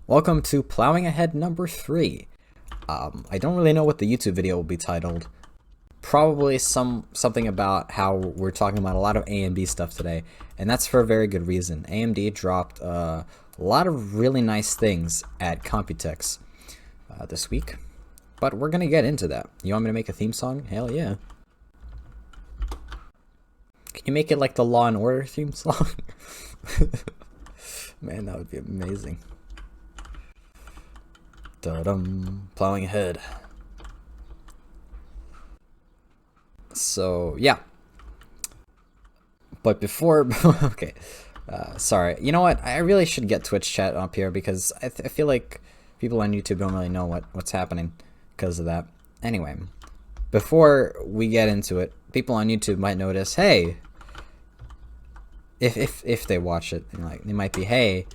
Welcome to Ploughing Ahead number 3. I don't really know what the YouTube video will be titled. Probably something about how we're talking about a lot of AMD stuff today, and that's for a very good reason. AMD dropped a lot of really nice things at Computex this week, but we're gonna get into that. You want me to make a theme song? Hell yeah. Can you make it like the Law and Order theme song? Man, that would be amazing. Da-dum, Ploughing Ahead. So, yeah. But before, okay, sorry. You know what? I really should get Twitch chat up here because I feel like people on YouTube don't really know what's happening because of that. Anyway, before we get into it, people on YouTube might notice, hey, if they watch it, they might be, hey,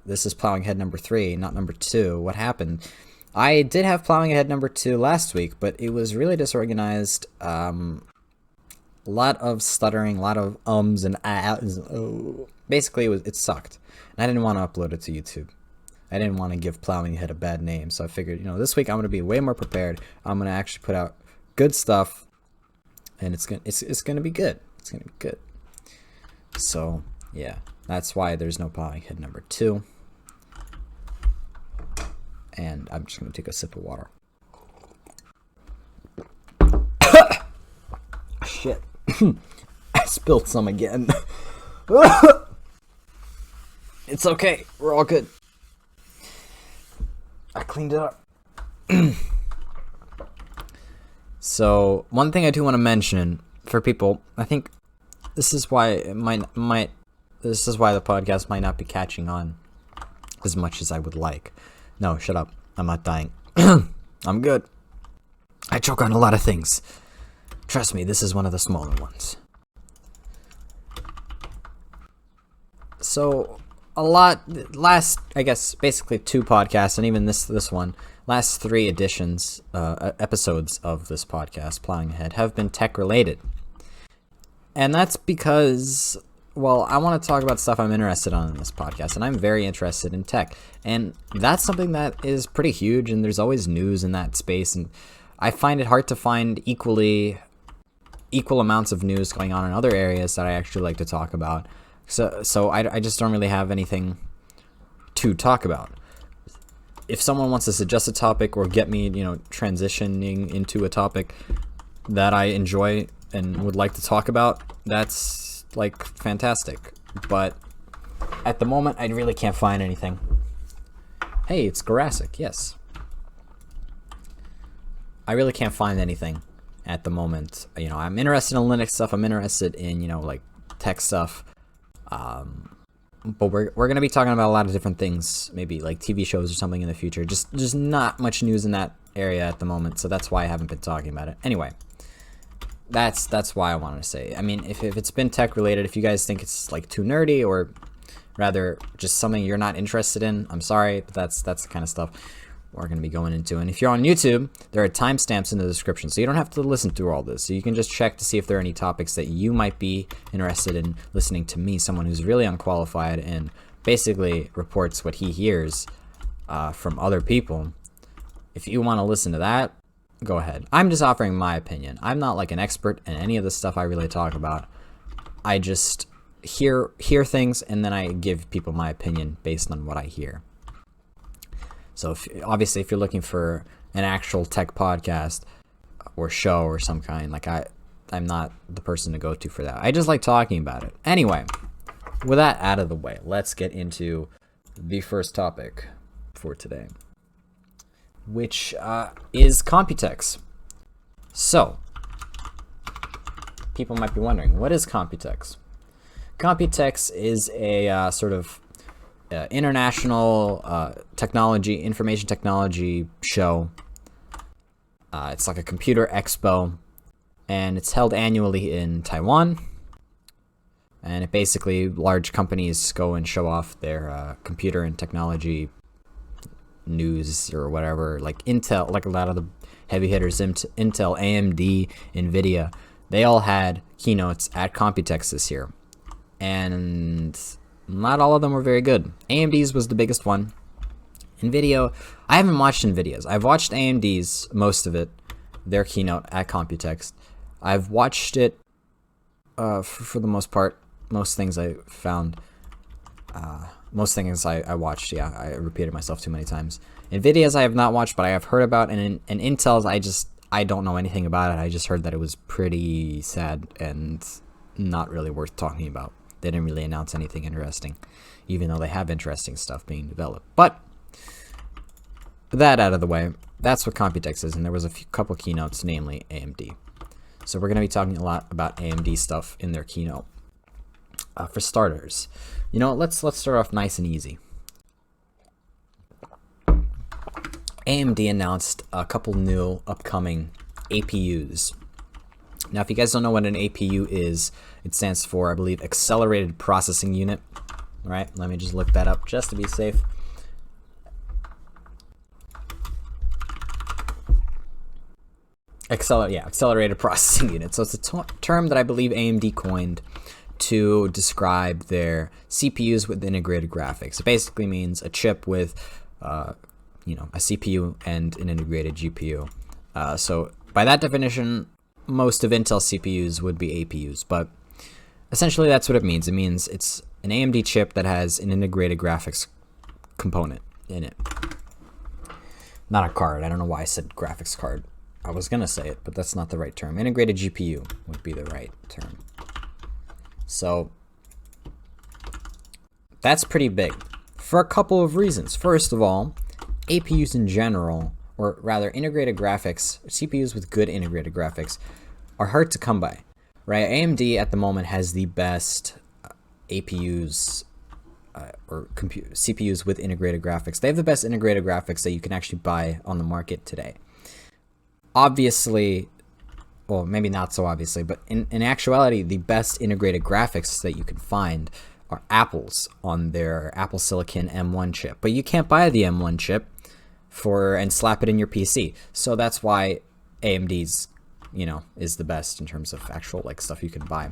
this is Ploughing Ahead number 3, not number 2. What happened? I did have Ploughing Ahead number 2 last week, but it was really disorganized. A lot of stuttering, a lot of ums and ahs. Oh. Basically, it sucked. And I didn't want to upload it to YouTube. I didn't want to give Ploughing Ahead a bad name, so I figured, this week I'm going to be way more prepared. I'm going to actually put out good stuff, and it's gonna be good. It's going to be good. So, yeah. That's why there's no Ploughing Ahead number 2. And I'm just going to take a sip of water. Shit. I spilled some again. It's okay. We're all good. I cleaned it up. So, one thing I do want to mention for people, I think this is why it this is why the podcast might not be catching on as much as I would like. No, shut up. I'm not dying. I'm good. I choke on a lot of things. Trust me, this is one of the smaller ones. So, I guess, basically 2 podcasts, and even this one, last 3 episodes of this podcast, Ploughing Ahead, have been tech-related. And that's because, well, I want to talk about stuff I'm interested in this podcast, and I'm very interested in tech. And that's something that is pretty huge, and there's always news in that space, and I find it hard to find equal amounts of news going on in other areas that I actually like to talk about. So I just don't really have anything to talk about. If someone wants to suggest a topic or get me, transitioning into a topic that I enjoy and would like to talk about, that's fantastic. But at the moment, I really can't find anything. Hey, it's Jurassic, yes. I really can't find anything at the moment. I'm interested in Linux stuff. I'm interested in, tech stuff. But we're going to be talking about a lot of different things, maybe like TV shows or something in the future. Just not much news in that area at the moment, so that's why I haven't been talking about it. Anyway, that's why I wanted to say. I mean, if it's been tech related, if you guys think it's too nerdy or rather just something you're not interested in, I'm sorry, but that's the kind of stuff we're going to be going into. And if you're on YouTube, there are timestamps in the description, so you don't have to listen through all this. So you can just check to see if there are any topics that you might be interested in listening to me, someone who's really unqualified and basically reports what he hears from other people. If you want to listen to that, go ahead. I'm just offering my opinion. I'm not an expert in any of the stuff I really talk about. I just hear things, and then I give people my opinion based on what I hear. So obviously if you're looking for an actual tech podcast or show or some kind, I'm not the person to go to for that. I just like talking about it. Anyway, with that out of the way, let's get into the first topic for today, which is Computex. So, people might be wondering, what is Computex? Computex is a sort of international information technology show. It's like a computer expo, and it's held annually in Taiwan. And it basically, large companies go and show off their computer and technology news or whatever. Intel, a lot of the heavy hitters, Intel, AMD, Nvidia, they all had keynotes at Computex this year. And not all of them were very good. AMD's was the biggest one. Nvidia, I haven't watched Nvidias. I've watched AMD's, most of it, their keynote at Computex. I've watched it for the most part. Most things I found, most things I watched, yeah, I repeated myself too many times. Nvidia's I have not watched, but I have heard about, and Intel's I don't know anything about it. I just heard that it was pretty sad and not really worth talking about. They didn't really announce anything interesting, even though they have interesting stuff being developed. But that out of the way, that's what Computex is, and there was a couple keynotes, namely AMD. So we're going to be talking a lot about AMD stuff in their keynote. For starters, you know, let's start off nice and easy. AMD announced a couple new upcoming APUs. Now, if you guys don't know what an APU is, it stands for, I believe, Accelerated Processing Unit. All right, let me just look that up just to be safe. Accelerated Processing Unit. So it's a term that I believe AMD coined to describe their CPUs with integrated graphics. It basically means a chip with, a CPU and an integrated GPU. So by that definition, most of Intel's CPUs would be APUs, but essentially that's what it means. It means it's an AMD chip that has an integrated graphics component in it. Not a card. I don't know why I said graphics card. I was going to say it, but that's not the right term. Integrated GPU would be the right term. So that's pretty big for a couple of reasons. First of all, APUs in general, or rather integrated graphics, CPUs with good integrated graphics, are hard to come by, right? AMD at the moment has the best APUs or CPUs with integrated graphics. They have the best integrated graphics that you can actually buy on the market today. Obviously, well, maybe not so obviously, but in actuality, the best integrated graphics that you can find are Apple's on their Apple Silicon M1 chip. But you can't buy the M1 chip and slap it in your PC. So that's why AMD's, is the best in terms of actual stuff you can buy.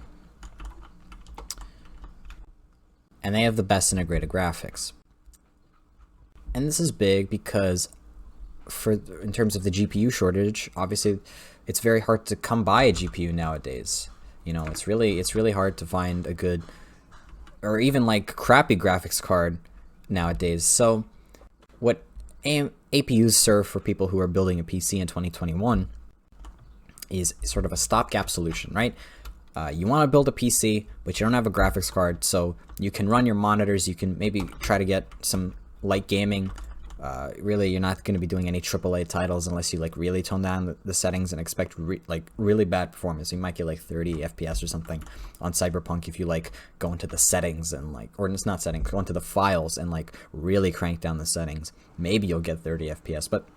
And they have the best integrated graphics. And this is big because in terms of the GPU shortage, obviously it's very hard to come by a GPU nowadays. It's really hard to find a good or even crappy graphics card nowadays. So what APUs serve for people who are building a PC in 2021 is sort of a stopgap solution, right? You want to build a PC, but you don't have a graphics card, so you can run your monitors. You can maybe try to get some light gaming. Really, you're not going to be doing any AAA titles unless you really tone down the settings and expect really bad performance. You might get 30 FPS or something on Cyberpunk if you go into the settings and or it's not settings, go into the files and really crank down the settings. Maybe you'll get 30 FPS, but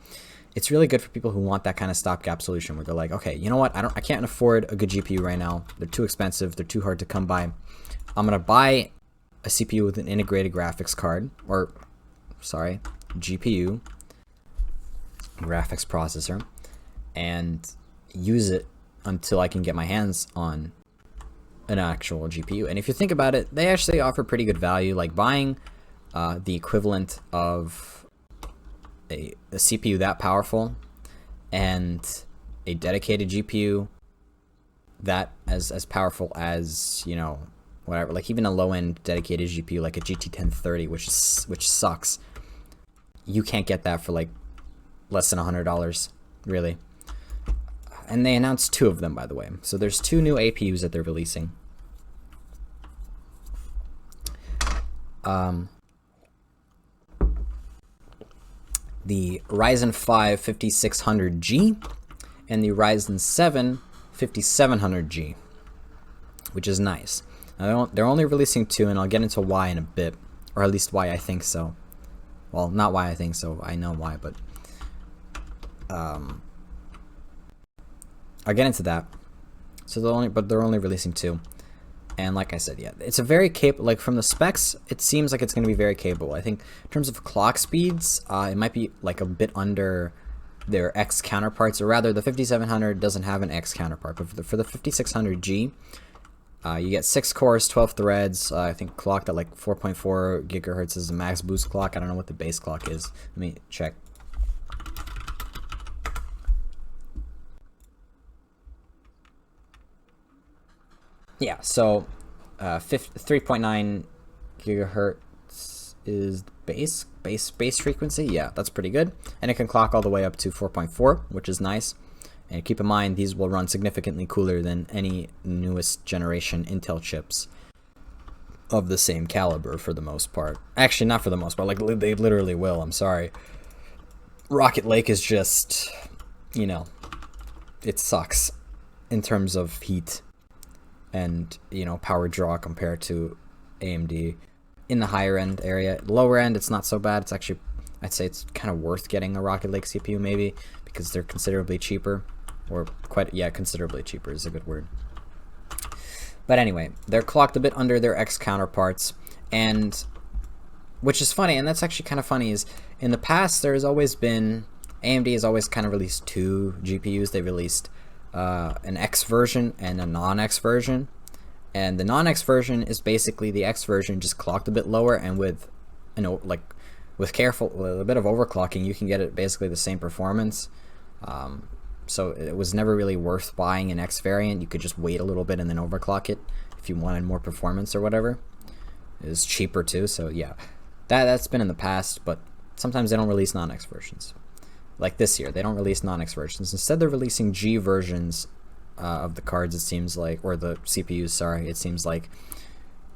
it's really good for people who want that kind of stopgap solution where they're okay, you know what? I can't afford a good GPU right now. They're too expensive. They're too hard to come by. I'm gonna buy a CPU with an integrated graphics card, GPU, graphics processor, and use it until I can get my hands on an actual GPU. And if you think about it, they actually offer pretty good value, buying the equivalent of a CPU that powerful and a dedicated GPU that as powerful as whatever, even a low-end dedicated GPU like a GT 1030, which sucks. You can't get that for less than $100, really. And they announced 2 of them, by the way. So there's 2 new APUs that they're releasing. The Ryzen 5 5600G and the Ryzen 7 5700G, which is nice. Now they're only releasing 2, and I'll get into why in a bit, or at least why I think so. Well, not why I think so. I know why, but I'll get into that. So they're only releasing 2, and like I said, yeah, it's a very capable. From the specs, it seems like it's going to be very capable. I think in terms of clock speeds, it might be a bit under their X counterparts, or rather, the 5700 doesn't have an X counterpart, but for the 5600G, You get 6 cores, 12 threads, I think clocked at like 4.4 gigahertz is the max boost clock. I don't know what the base clock is. Let me check. Yeah, so 3.9 gigahertz is base frequency. Yeah, that's pretty good. And it can clock all the way up to 4.4, which is nice. And keep in mind, these will run significantly cooler than any newest generation Intel chips of the same caliber for the most part. Actually, not for the most part. Like, they literally will. I'm sorry. Rocket Lake is just, you know, it sucks in terms of heat and, you know, power draw compared to AMD in the higher end area. Lower end, it's not so bad. It's actually, I'd say it's kind of worth getting a Rocket Lake CPU maybe, because they're considerably cheaper. Or quite, yeah, considerably cheaper is a good word. But anyway, they're clocked a bit under their X counterparts, and which is funny, and that's actually kind of funny, is in the past there's always been, AMD has always kind of released 2 GPUs. They released an X version and a non-X version, and the non-X version is basically the X version just clocked a bit lower, and with, you know, like with a bit of overclocking, you can get it basically the same performance. So it was never really worth buying an X variant. You could just wait a little bit and then overclock it if you wanted more performance or whatever. It was cheaper too, so yeah. That's been in the past, but sometimes they don't release non-X versions. Like this year, they don't release non-X versions. Instead, they're releasing G versions of the cards, it seems like, or the CPUs, sorry, it seems like,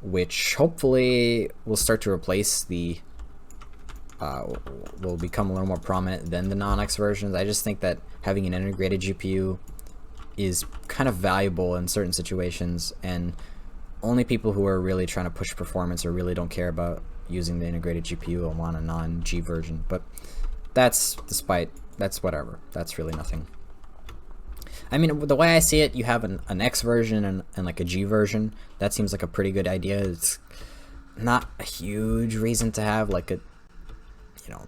which hopefully will start to replace the will become a little more prominent than the non-X versions. I just think that having an integrated GPU is kind of valuable in certain situations, and only people who are really trying to push performance or really don't care about using the integrated GPU will want a non-G version. But that's whatever. That's really nothing. I mean, the way I see it, you have an X version and like a G version. That seems like a pretty good idea. It's not a huge reason to have like a, you know,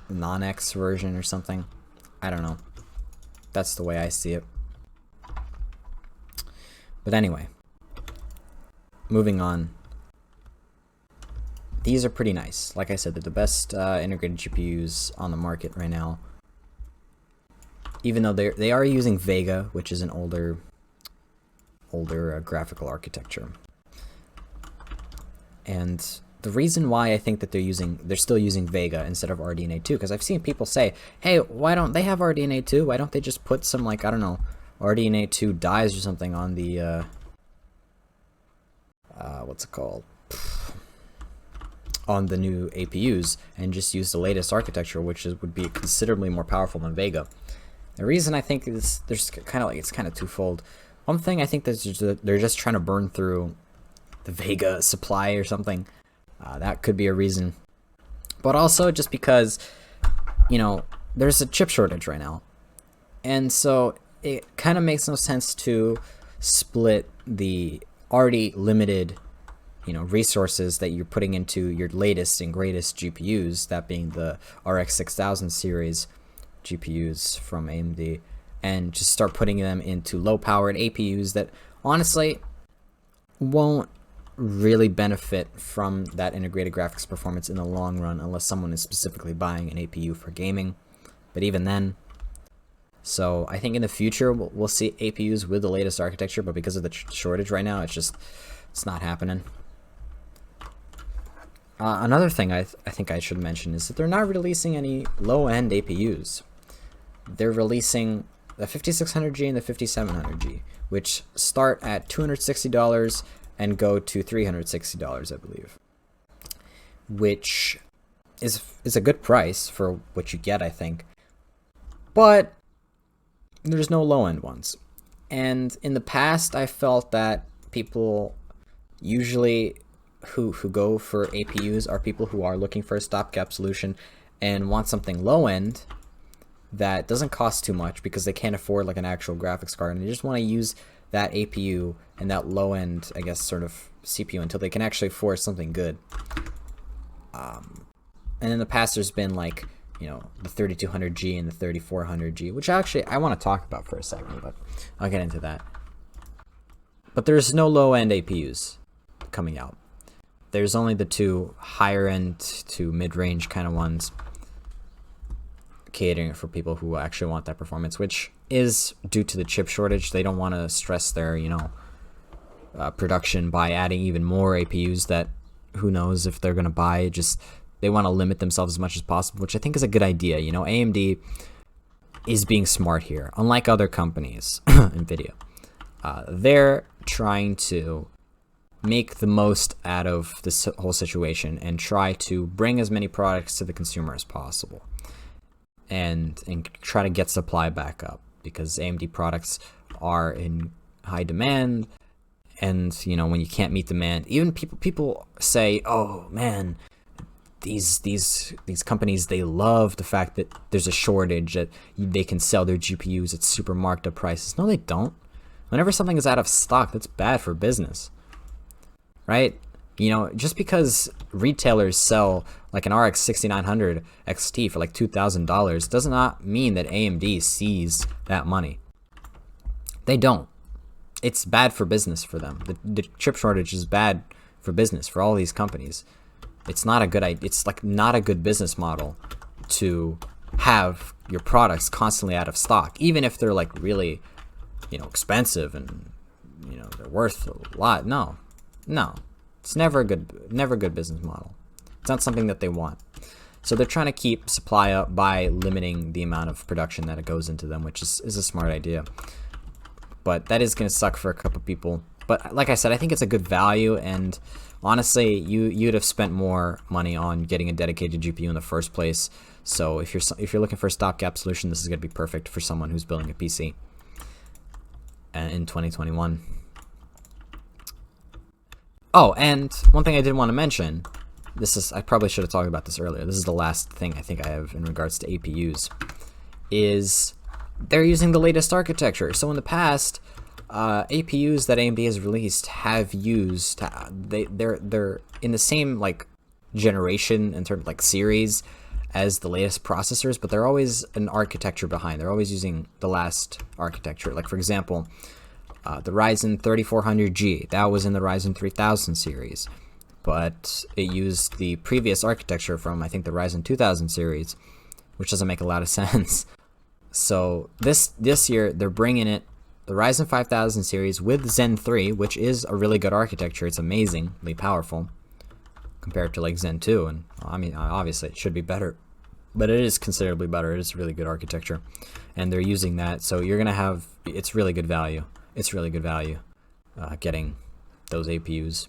non-X version or something. I don't know. That's the way I see it. But anyway, moving on. These are pretty nice. Like I said, they're the best integrated GPUs on the market right now. Even though they are using Vega, which is an older graphical architecture. And the reason why I think that they're still using Vega instead of RDNA 2, because I've seen people say, hey, why don't they have RDNA 2? Why don't they just put some, like, I don't know, RDNA 2 dies or something on the, what's it called? On the new APUs, and just use the latest architecture, which would be considerably more powerful than Vega. The reason I think is it's kind of twofold. One thing, I think that they're just trying to burn through the Vega supply or something. That could be a reason. But also just because, you know, there's a chip shortage right now. And so it kind of makes no sense to split the already limited, you know, resources that you're putting into your latest and greatest GPUs, that being the RX 6000 series GPUs from AMD, and just start putting them into low-powered APUs that honestly won't really benefit from that integrated graphics performance in the long run unless someone is specifically buying an APU for gaming. But even then, so I think in the future we'll see APUs with the latest architecture, but because of the shortage right now, it's not happening. Another thing I think I should mention is that they're not releasing any low-end APUs. They're releasing the 5600G and the 5700G, which start at $260 and go to $360, I believe, which is a good price for what you get, I think. But there's no low-end ones. And in the past, I felt that people usually who go for APUs are people who are looking for a stopgap solution and want something low-end that doesn't cost too much because they can't afford like an actual graphics card, and they just want to use that APU and that low-end, I guess, sort of CPU until they can actually afford something good. And in the past, there's been like, you know, the 3200G and the 3400G, which actually I want to talk about for a second, but I'll get into that. But there's no low-end APUs coming out. There's only the two higher-end to mid-range kind of ones, catering for people who actually want that performance, which is due to the chip shortage. They don't want to stress their, production by adding even more APUs that who knows if they're going to buy. Just they want to limit themselves as much as possible, which I think is a good idea. AMD is being smart here, unlike other companies, Nvidia. They're trying to make the most out of this whole situation and try to bring as many products to the consumer as possible, and try to get supply back up, because AMD products are in high demand. And when you can't meet demand, even people say, oh man, these companies, they love the fact that there's a shortage, that they can sell their GPUs at super marked up prices. No, they don't. Whenever something is out of stock, that's bad for business, right? Just because retailers sell like an RX 6900 XT for like $2,000 does not mean that AMD sees that money. They don't. It's bad for business for them. The chip shortage is bad for business for all these companies. It's not a good idea. It's like not a good business model to have your products constantly out of stock, even if they're like really, expensive and they're worth a lot. No, it's never a good business model. It's not something that they want. So they're trying to keep supply up by limiting the amount of production that it goes into them, which is a smart idea. But that is going to suck for a couple people. But like I said, I think it's a good value, and honestly, you'd have spent more money on getting a dedicated GPU in the first place. So if you're looking for a stopgap solution, this is going to be perfect for someone who's building a PC in 2021. Oh, and one thing I did want to mention, I probably should have talked about this earlier. This is the last thing I think I have in regards to APUs, is they're using the latest architecture. So in the past, APUs that AMD has released have used, they're in the same like generation in terms of like series as the latest processors, but they're always an architecture behind. They're always using the last architecture. Like for example, the Ryzen 3400G, that was in the Ryzen 3000 series, but it used the previous architecture from, I think, the Ryzen 2000 series, which doesn't make a lot of sense. So this year, they're bringing it, the Ryzen 5000 series with Zen 3, which is a really good architecture. It's amazingly powerful compared to like Zen 2. And I mean, obviously it should be better, but it is considerably better. It is really good architecture, and they're using that. So you're going to have, it's really good value. It's really good value getting those APUs.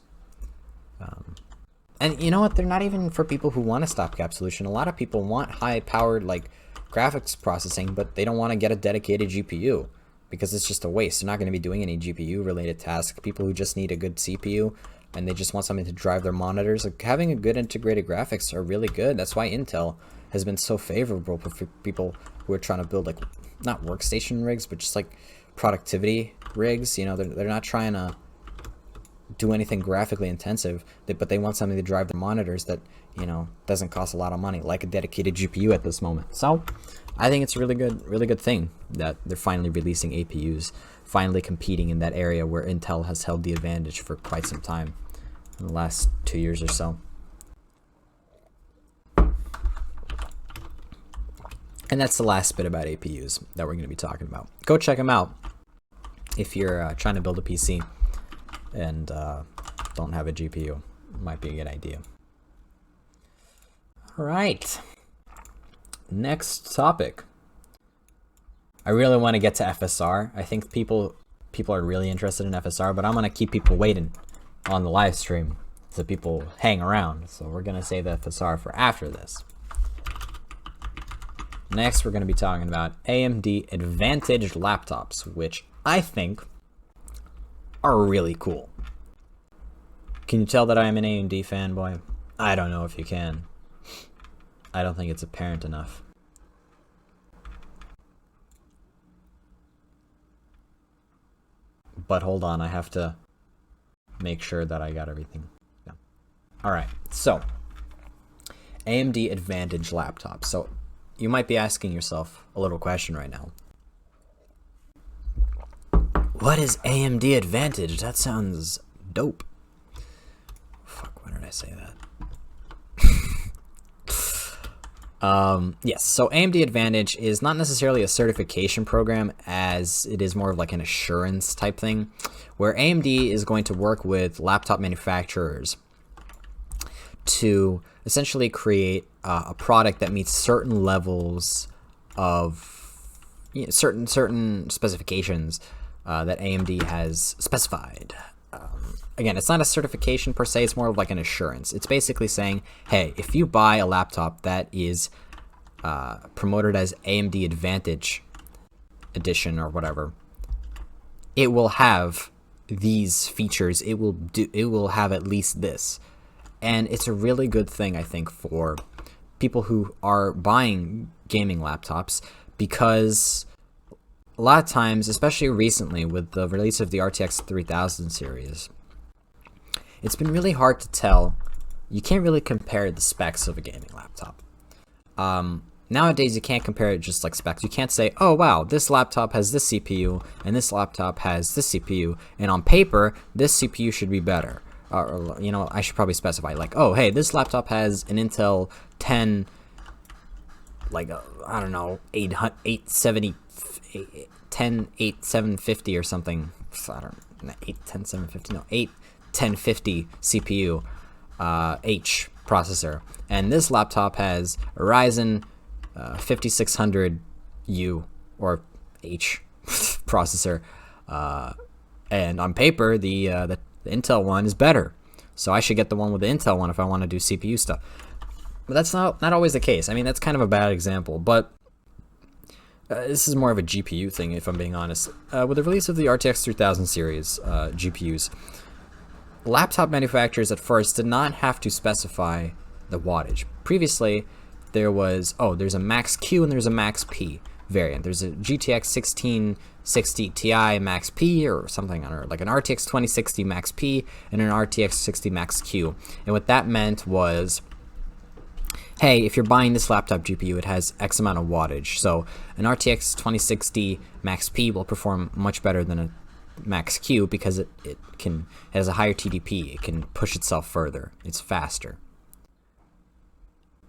And you know what? They're not even for people who want a stopgap solution. A lot of people want high-powered like graphics processing, but they don't want to get a dedicated GPU because it's just a waste. They're not going to be doing any GPU-related tasks. People who just need a good CPU and they just want something to drive their monitors. Like having a good integrated graphics are really good. That's why Intel has been so favorable for people who are trying to build like not workstation rigs, but just like productivity rigs. They're not trying to do anything graphically intensive, but they want something to drive their monitors that doesn't cost a lot of money, like a dedicated GPU at this moment. So I think it's a really good thing that they're finally releasing APUs, finally competing in that area where Intel has held the advantage for quite some time in the last 2 years or so. And that's the last bit about APUs that we're going to be talking about. Go check them out if you're trying to build a PC and don't have a GPU. Might be a good idea. All right. Next topic. I really want to get to FSR. I think people are really interested in FSR, but I'm going to keep people waiting on the live stream so people hang around. So we're going to save the FSR for after this. Next, we're going to be talking about AMD Advantage Laptops, which I think are really cool. Can you tell that I am an AMD fanboy? I don't know if you can. I don't think it's apparent enough. But hold on, I have to make sure that I got everything. Yeah. All right, so AMD Advantage Laptops. So you might be asking yourself a little question right now. What is AMD Advantage? That sounds dope. Fuck, why did I say that? Yes, so AMD Advantage is not necessarily a certification program, as it is more of like an assurance type thing, where AMD is going to work with laptop manufacturers to essentially create a product that meets certain levels of certain specifications that AMD has specified. Again, it's not a certification per se, it's more of like an assurance. It's basically saying, hey, if you buy a laptop that is promoted as AMD Advantage Edition or whatever, it will have these features. It will have at least this. And it's a really good thing, I think, for people who are buying gaming laptops, because a lot of times, especially recently with the release of the RTX 3000 series, it's been really hard to tell. You can't really compare the specs of a gaming laptop. Nowadays, you can't compare it just like specs. You can't say, oh, wow, this laptop has this CPU and this laptop has this CPU, and on paper, this CPU should be better. Or, you know, I should probably specify, like, oh, hey, this laptop has an Intel 10, like, I don't know, 8750 or something. I don't know, 810 no, 1050 CPU H processor, and this laptop has a Ryzen 5600U or H processor, and on paper the Intel one is better, so I should get the one with the Intel one if I want to do CPU stuff. But that's not always the case. I mean, that's kind of a bad example, but this is more of a GPU thing, if I'm being honest. With the release of the RTX 3000 series GPUs, laptop manufacturers at first did not have to specify the wattage. Previously, there's a Max Q and there's a Max P variant. There's a GTX 1660 Ti Max P or something, or like an RTX 2060 Max P and an RTX 60 Max Q. And what that meant was, hey, if you're buying this laptop GPU, it has X amount of wattage. So an RTX 2060 Max P will perform much better than a Max Q because it has a higher TDP. It can push itself further. It's faster.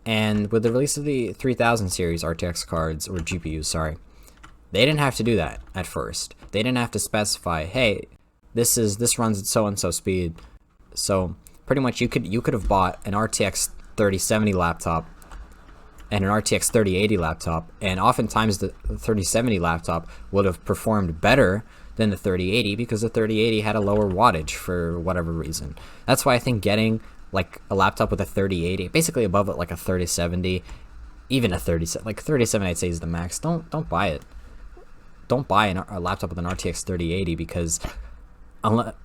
And with the release of the 3000 series RTX cards, or GPUs, sorry, they didn't have to do that at first. They didn't have to specify, hey, this runs at so and so speed. So pretty much you could have bought an RTX 3070 laptop and an RTX 3080 laptop, and oftentimes the 3070 laptop would have performed better than the 3080 because the 3080 had a lower wattage for whatever reason. That's why I think getting like a laptop with a 3080, basically above it like a 3070, even a 30, like 37 I'd say is the max. Don't buy it. Don't buy a laptop with an RTX 3080 because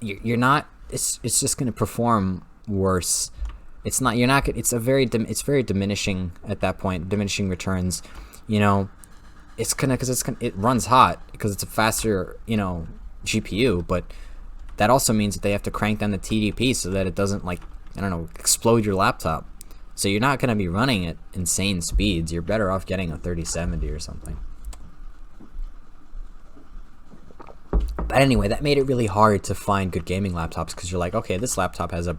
you're not. It's just going to perform worse. It's not. You're not. It's very diminishing at that point. Diminishing returns. You know, it runs hot because it's a faster GPU, but that also means that they have to crank down the TDP so that it doesn't, like, I don't know, explode your laptop. So you're not going to be running at insane speeds. You're better off getting a 3070 or something. But anyway, that made it really hard to find good gaming laptops because you're like, okay, this laptop has a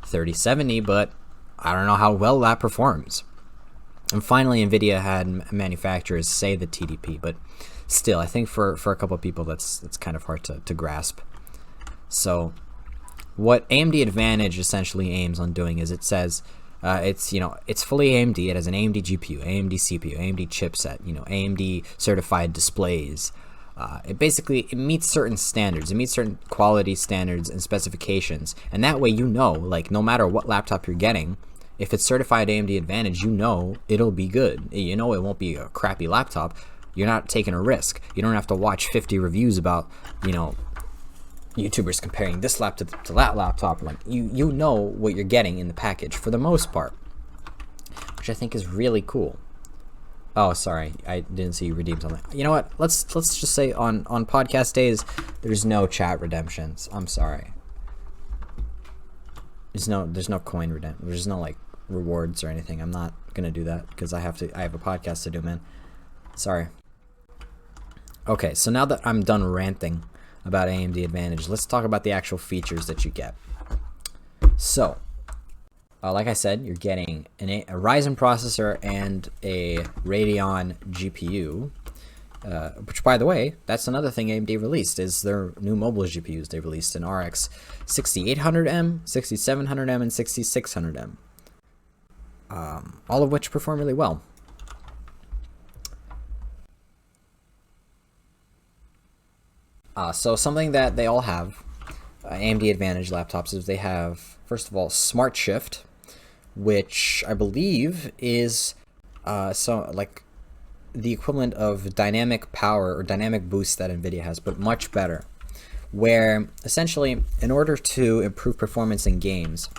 3070, but I don't know how well that performs. And finally, Nvidia had manufacturers say the TDP, but still, I think for a couple of people, that's kind of hard to grasp. So what AMD Advantage essentially aims on doing is, it says it's fully AMD. It has an AMD GPU, AMD CPU, AMD chipset, AMD certified displays. It meets certain standards. It meets certain quality standards and specifications, and that way like, no matter what laptop you're getting, if it's certified AMD Advantage, it'll be good. It won't be a crappy laptop. You're not taking a risk. You don't have to watch 50 reviews about YouTubers comparing this laptop to that laptop. Like, you know what you're getting in the package for the most part, which I think is really cool. Oh, sorry, I didn't see you redeem something. You know what? Let's just say on podcast days, there's no chat redemptions. I'm sorry. There's no coin redemption. There's no like rewards or anything. I'm not gonna do that because I have a podcast to do, man. Sorry. Okay, so now that I'm done ranting, about AMD Advantage. Let's talk about the actual features that you get. So, like I said, you're getting a Ryzen processor and a Radeon GPU, which, by the way, that's another thing AMD released, is their new mobile GPUs. They released an RX 6800M, 6700M, and 6600M, all of which perform really well. So something that they all have, AMD Advantage laptops, is they have, first of all, Smart Shift, which I believe is like the equivalent of dynamic power or dynamic boost that Nvidia has, but much better. Where essentially, in order to improve performance in games,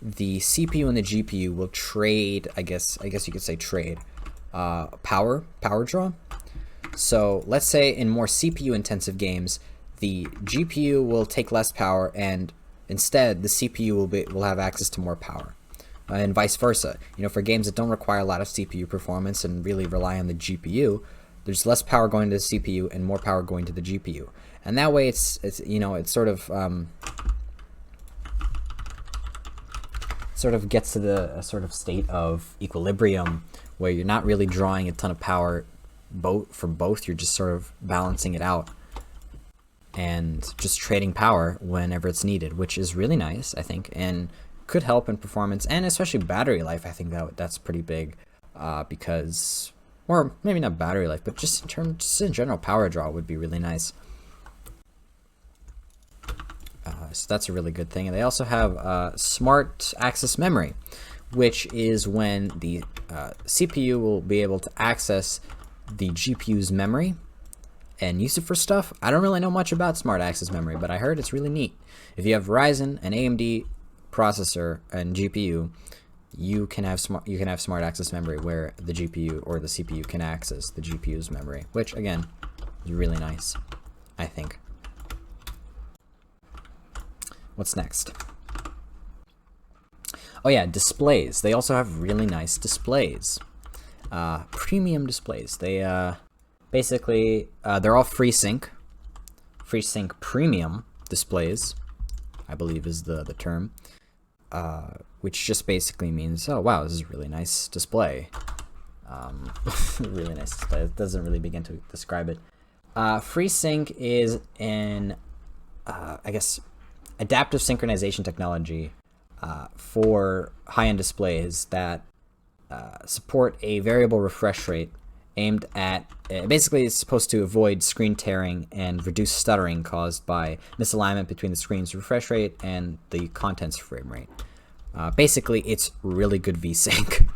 the CPU and the GPU will trade, I guess you could say trade, power draw. So let's say in more CPU intensive games, the GPU will take less power, and instead the CPU will have access to more power, and vice versa. For games that don't require a lot of CPU performance and really rely on the GPU, there's less power going to the CPU and more power going to the GPU, and that way it's sort of gets to the sort of state of equilibrium where you're not really drawing a ton of power from both. You're just sort of balancing it out and just trading power whenever it's needed, which is really nice, I think, and could help in performance and especially battery life. I think that's pretty big, because, or maybe not battery life, but just in general, power draw would be really nice. So that's a really good thing. And they also have Smart Access Memory, which is when the CPU will be able to access the GPU's memory and use it for stuff. I don't really know much about Smart Access Memory, but I heard it's really neat. If you have Ryzen, an AMD processor, and GPU, you can have Smart Access Memory where the GPU or the CPU can access the GPU's memory, which again is really nice, I think. What's next? Oh yeah, displays. They also have really nice displays. Premium displays. They basically they're all FreeSync premium displays, I believe is the term, which just basically means, oh wow, this is a really nice display. Really nice display. It doesn't really begin to describe it. FreeSync is an I guess adaptive synchronization technology for high-end displays that support a variable refresh rate aimed at, basically it's supposed to avoid screen tearing and reduce stuttering caused by misalignment between the screen's refresh rate and the content's frame rate. Basically, it's really good VSync,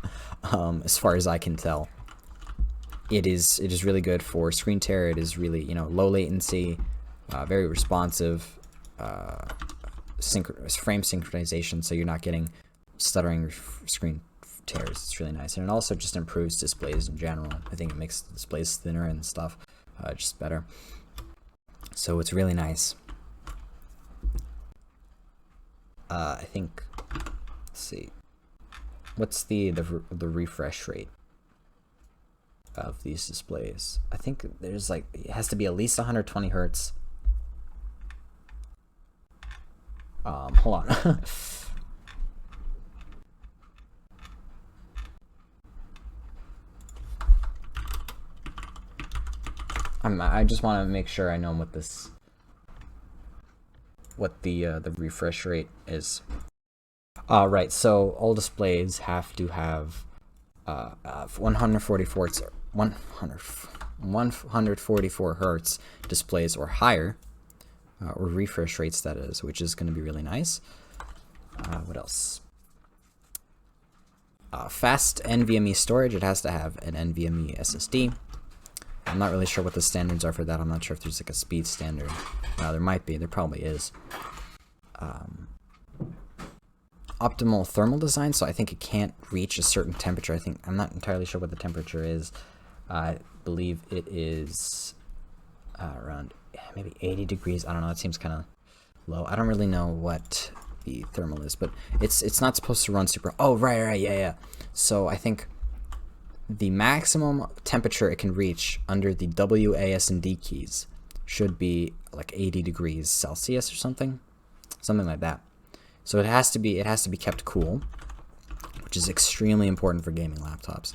as far as I can tell. It is really good for screen tear. It is really, low latency, very responsive, frame synchronization, so you're not getting stuttering screen tears. It's really nice, and it also just improves displays in general. I think it makes the displays thinner and stuff, just better. So it's really nice. I think, let's see, what's the refresh rate of these displays? I think there's like, it has to be at least 120 hertz. Hold on. I just want to make sure I know what the refresh rate is. Right. So all displays have to have 144 hertz displays or higher, or refresh rates, that is, which is going to be really nice. What else? Fast NVMe storage. It has to have an NVMe SSD. I'm not really sure what the standards are for that. I'm not sure if there's like a speed standard. There might be. There probably is. Optimal thermal design. So I think it can't reach a certain temperature. I'm not entirely sure what the temperature is. I believe it is around maybe 80 degrees. I don't know. It seems kind of low. I don't really know what the thermal is, but it's not supposed to run super. Oh, right, yeah. So I think the maximum temperature it can reach under the W, A, S, and D keys should be like 80 degrees Celsius or something like that. So it has to be kept cool, which is extremely important for gaming laptops.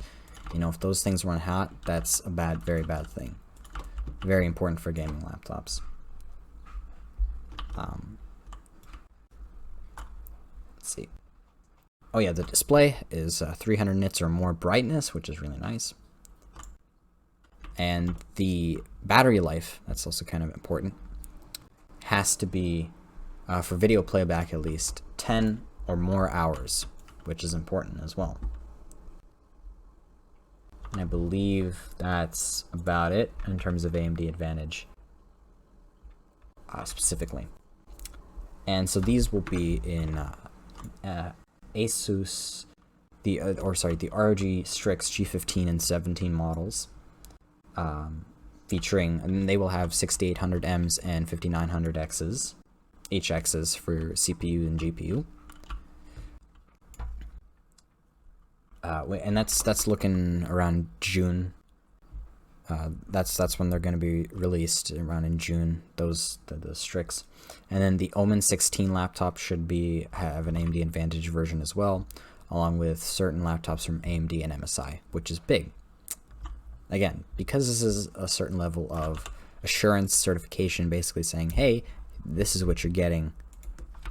You know, if those things run hot, that's a very bad thing. Very important for gaming laptops. Let's see. Oh yeah, the display is 300 nits or more brightness, which is really nice. And the battery life, that's also kind of important, has to be, for video playback at least, 10 or more hours, which is important as well. And I believe that's about it in terms of AMD Advantage specifically. And so these will be in Asus, the ROG Strix G15 and 17 models, featuring, and they will have 6800Ms and 5900Xs, HXs for CPU and GPU. And that's looking around June. That's when they're going to be released, around in June. Those the Strix, and then the Omen 16 laptop should have an AMD Advantage version as well, along with certain laptops from AMD and MSI, which is big. Again, because this is a certain level of assurance certification, basically saying, hey, this is what you're getting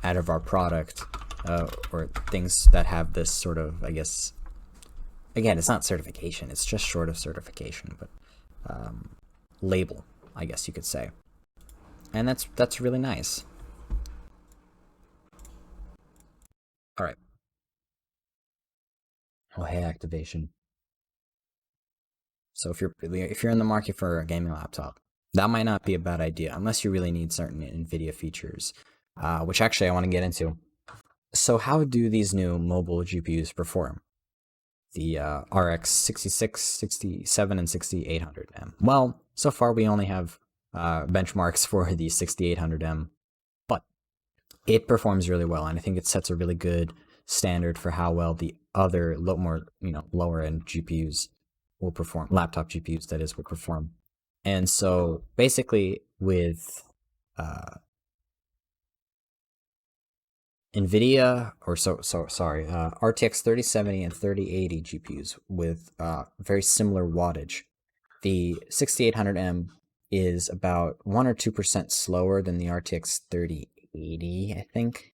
out of our product, or things that have this sort of, I guess, again, it's not certification, it's just short of certification, but label, I guess you could say. And that's really nice. All right. Oh, hey, activation. So if you're in the market for a gaming laptop, that might not be a bad idea unless you really need certain Nvidia features, which actually I want to get into. So how do these new mobile GPUs perform? The RX 66, 67, and 6800M. Well, so far we only have benchmarks for the 6800M, but it performs really well, and I think it sets a really good standard for how well the other lower end GPUs will perform, laptop GPUs that is, will perform. And so basically with Nvidia, RTX 3070 and 3080 GPUs with very similar wattage. The 6800M is about 1 or 2% slower than the RTX 3080, I think.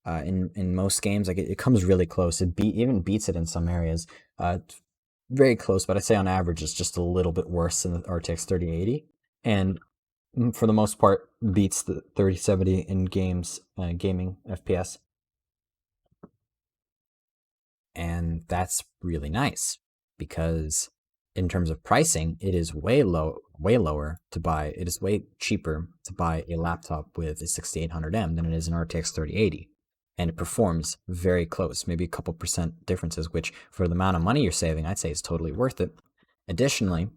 In most games, like it comes really close. It even beats it in some areas. Very close, but I'd say on average it's just a little bit worse than the RTX 3080. And for the most part, beats the 3070 in games, gaming FPS. And that's really nice because in terms of pricing, it is way lower to buy. It is way cheaper to buy a laptop with a 6800M than it is an RTX 3080. And it performs very close, maybe a couple percent differences, which for the amount of money you're saving, I'd say is totally worth it. Additionally,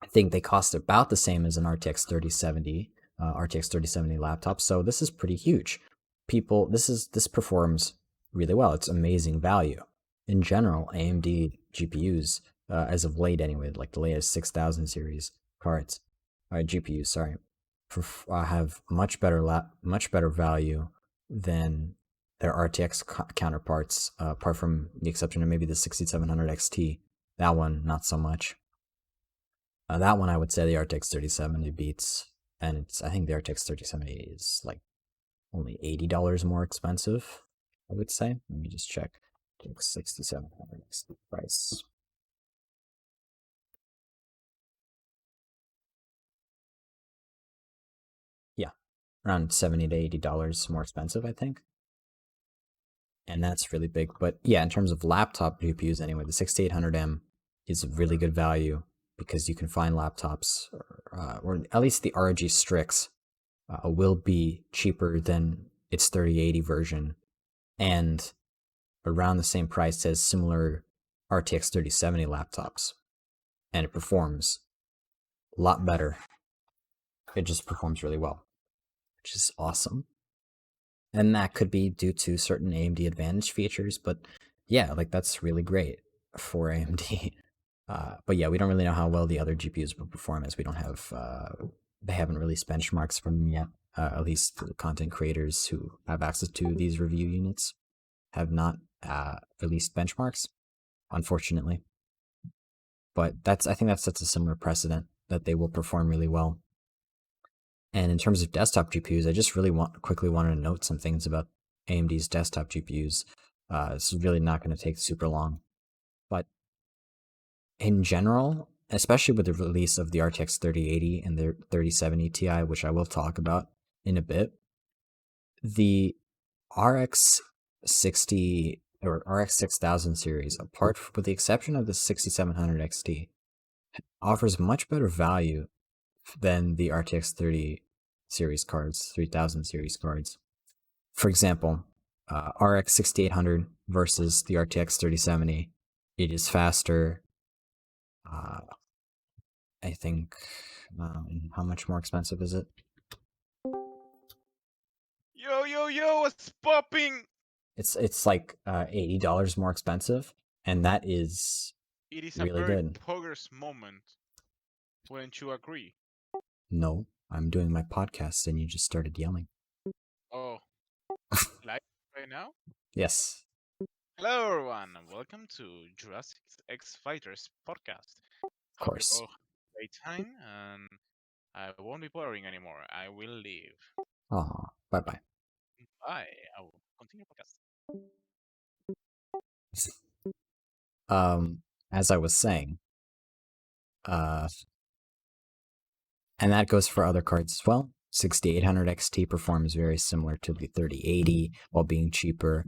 I think they cost about the same as an RTX 3070 laptop, so this is pretty huge. This performs really well. It's amazing value. In general, AMD GPUs, as of late anyway, like the latest 6000 series cards, GPUs, sorry, have much better value than their RTX counterparts, apart from the exception of maybe the 6700 XT. That one, not so much. That one, I would say the RTX 3070 beats, and I think the RTX 3070 is like only $80 more expensive, I would say. Let me just check. 6700 XT price. Yeah, around $70 to $80 more expensive, I think. And that's really big. But yeah, in terms of laptop GPUs anyway, the 6800M is a really good value because you can find laptops, or at least the ROG Strix will be cheaper than its 3080 version and around the same price as similar RTX 3070 laptops. And it performs a lot better. It just performs really well, which is awesome. And that could be due to certain AMD Advantage features, but yeah, like that's really great for AMD. But yeah, we don't really know how well the other GPUs will perform as we don't have they haven't released benchmarks from them yet. At least the content creators who have access to these review units have not released benchmarks, unfortunately. But I think that sets a similar precedent that they will perform really well. And in terms of desktop GPUs, I just really quickly wanted to note some things about AMD's desktop GPUs. This is really not going to take super long, but in general, especially with the release of the RTX 3080 and the 3070 Ti, which I will talk about in a bit, the RX 60 or RX 6000 series, with the exception of the 6700 XT, offers much better value than the RTX 3000 series cards. For example, RX 6800 versus the RTX 3070, it is faster. I think, how much more expensive is it? Yo, what's popping? It's like $80 more expensive, and that is It is a really very good. poggers moment. Wouldn't you agree? No, I'm doing my podcast and you just started yelling. Oh, live right now? Yes, Hello, everyone, and welcome to Jurassic X Fighters podcast. of Hope you course. all have a great time, and I won't be boring anymore. I will leave. Oh, bye bye. Bye. I will continue podcast. As I was saying, uh, and that goes for other cards as well. 6800 XT performs very similar to the 3080 while being cheaper.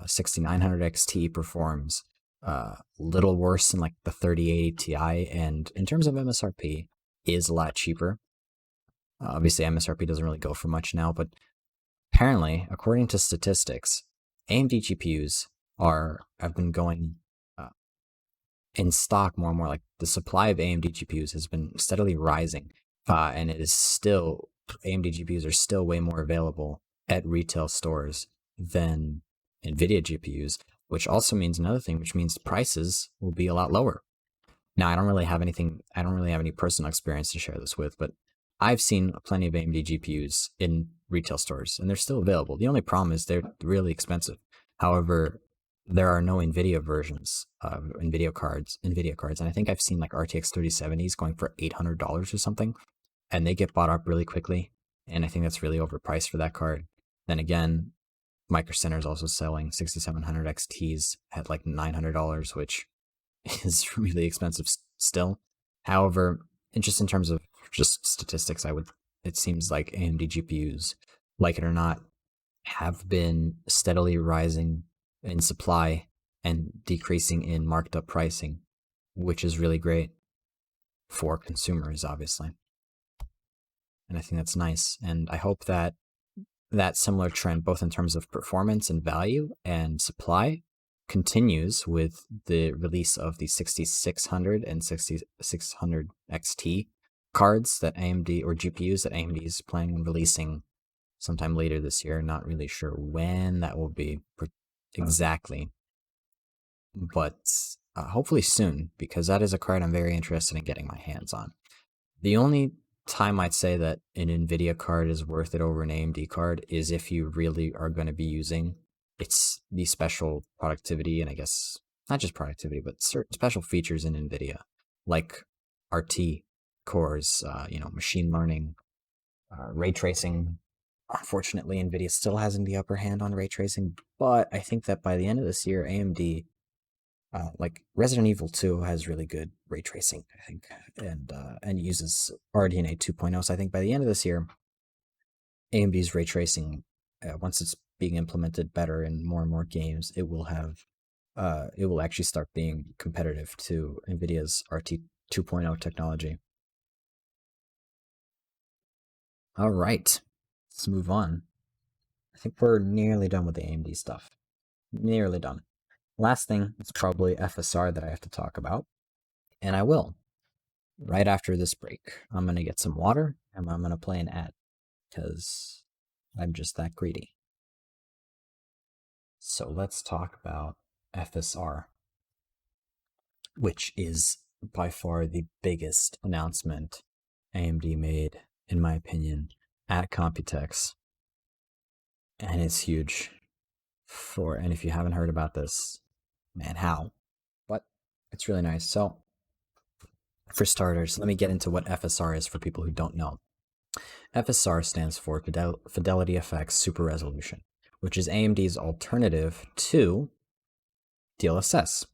6900 XT performs a little worse than like the 3080 Ti, and in terms of MSRP, is a lot cheaper. Obviously, MSRP doesn't really go for much now, but apparently, according to statistics, AMD GPUs have been going in stock more and more. Like the supply of AMD GPUs has been steadily rising, and it is still AMD GPUs are still way more available at retail stores than Nvidia GPUs, which also means another thing, which means prices will be a lot lower. Now, I don't really have any personal experience to share this with, but I've seen plenty of AMD GPUs in retail stores, and they're still available. The only problem is they're really expensive. However, there are no Nvidia versions of Nvidia cards, and I think I've seen like RTX 3070s going for $800 or something, and they get bought up really quickly, and I think that's really overpriced for that card. Then again, Micro Center is also selling 6700 XTs at like $900, which is really expensive still. However, just in terms of just statistics, it seems like AMD GPUs, like it or not, have been steadily rising in supply and decreasing in marked up pricing, which is really great for consumers, obviously. And I think that's nice. And I hope that that similar trend, both in terms of performance and value and supply, continues with the release of the 6600 and 6600 XT cards that AMD, or GPUs that AMD is planning on releasing sometime later this year. Not really sure when that will be exactly, but hopefully soon, because that is a card I'm very interested in getting my hands on. The only time I'd say that an Nvidia card is worth it over an AMD card is if you really are going to be using the special productivity, and I guess not just productivity, but certain special features in Nvidia, like RT cores, machine learning, ray tracing. Unfortunately, Nvidia still has the upper hand on ray tracing, but I think that by the end of this year, AMD, like Resident Evil 2 has really good ray tracing, I think, and uses RDNA 2.0. So I think by the end of this year, AMD's ray tracing, once it's being implemented better in more and more games, it will actually start being competitive to Nvidia's RT 2.0 technology. All right, let's move on. I think we're nearly done with the AMD stuff. Nearly done. Last thing is probably FSR that I have to talk about, and I will right after this break. I'm going to get some water and I'm going to play an ad because I'm just that greedy. So let's talk about FSR, which is by far the biggest announcement AMD made in my opinion, at Computex, and it's huge. And if you haven't heard about this, man, how? But it's really nice. So, for starters, let me get into what FSR is for people who don't know. FSR stands for FidelityFX Super Resolution, which is AMD's alternative to DLSS.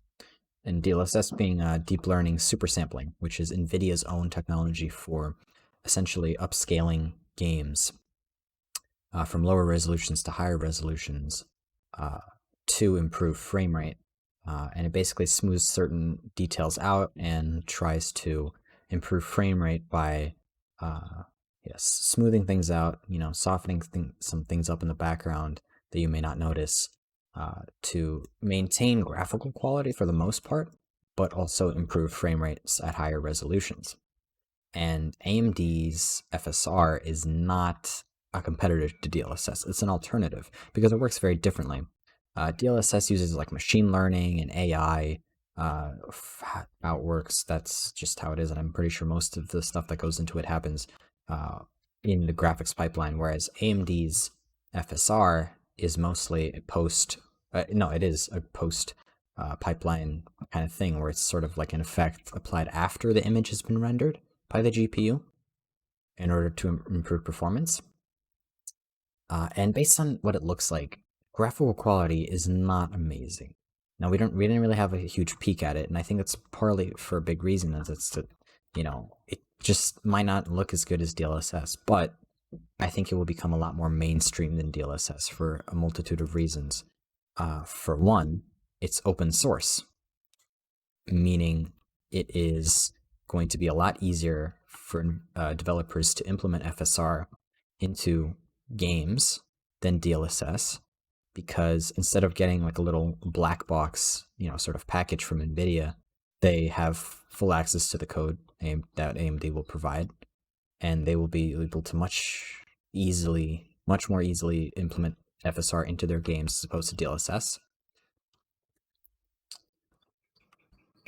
And DLSS being deep learning super sampling, which is Nvidia's own technology for essentially upscaling games from lower resolutions to higher resolutions to improve frame rate. And it basically smooths certain details out and tries to improve frame rate by smoothing things out, softening some things up in the background that you may not notice, to maintain graphical quality for the most part, but also improve frame rates at higher resolutions. And AMD's FSR is not a competitor to DLSS. It's an alternative because it works very differently. DLSS uses like machine learning and AI. How it works, that's just how it is. And I'm pretty sure most of the stuff that goes into it happens in the graphics pipeline, whereas AMD's FSR is mostly a post pipeline kind of thing, where it's sort of like an effect applied after the image has been rendered by the GPU in order to improve performance. And based on what it looks like, graphical quality is not amazing. Now we didn't really have a huge peek at it, and I think that's partly for a big reason, as it's that, it just might not look as good as DLSS, but I think it will become a lot more mainstream than DLSS for a multitude of reasons. For one, it's open source, meaning it is going to be a lot easier for developers to implement FSR into games than DLSS, because instead of getting like a little black box, sort of package from Nvidia, they have full access to the code that AMD will provide, and they will be able to much more easily implement FSR into their games as opposed to DLSS.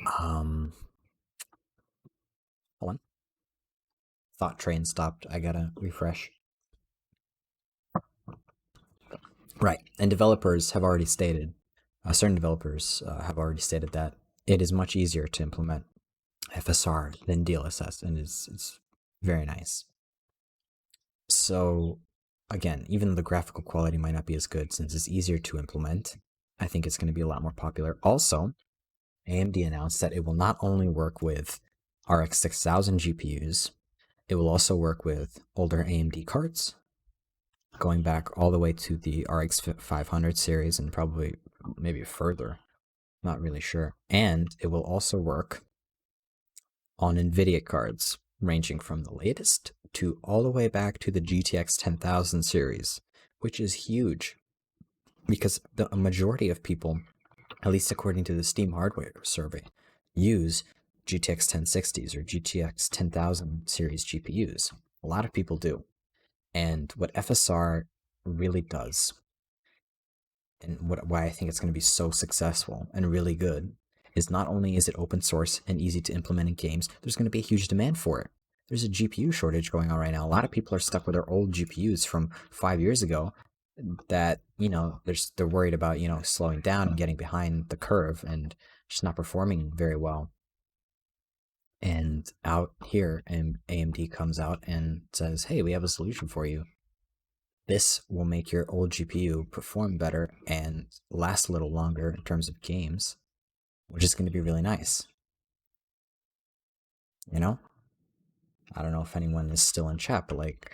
Hold on. Thought train stopped. I gotta refresh. Right, and developers have already stated, certain developers have already stated that it is much easier to implement FSR than DLSS, and it's very nice. So, again, even though the graphical quality might not be as good, since it's easier to implement, I think it's going to be a lot more popular. Also, AMD announced that it will not only work with RX 6000 GPUs, it will also work with older AMD cards, going back all the way to the RX 500 series and probably maybe further, not really sure. And it will also work on Nvidia cards, ranging from the latest to all the way back to the GTX 10,000 series, which is huge because a majority of people, at least according to the Steam hardware survey, use GTX 1060s or GTX 10,000 series GPUs. A lot of people do. And what FSR really does, and why I think it's going to be so successful and really good, is not only is it open source and easy to implement in games, there's going to be a huge demand for it. There's a GPU shortage going on right now. A lot of people are stuck with their old GPUs from 5 years ago that, they're worried about, slowing down and getting behind the curve and just not performing very well. And out here, AMD comes out and says, hey, we have a solution for you. This will make your old GPU perform better and last a little longer in terms of games, which is going to be really nice. I don't know if anyone is still in chat, but like,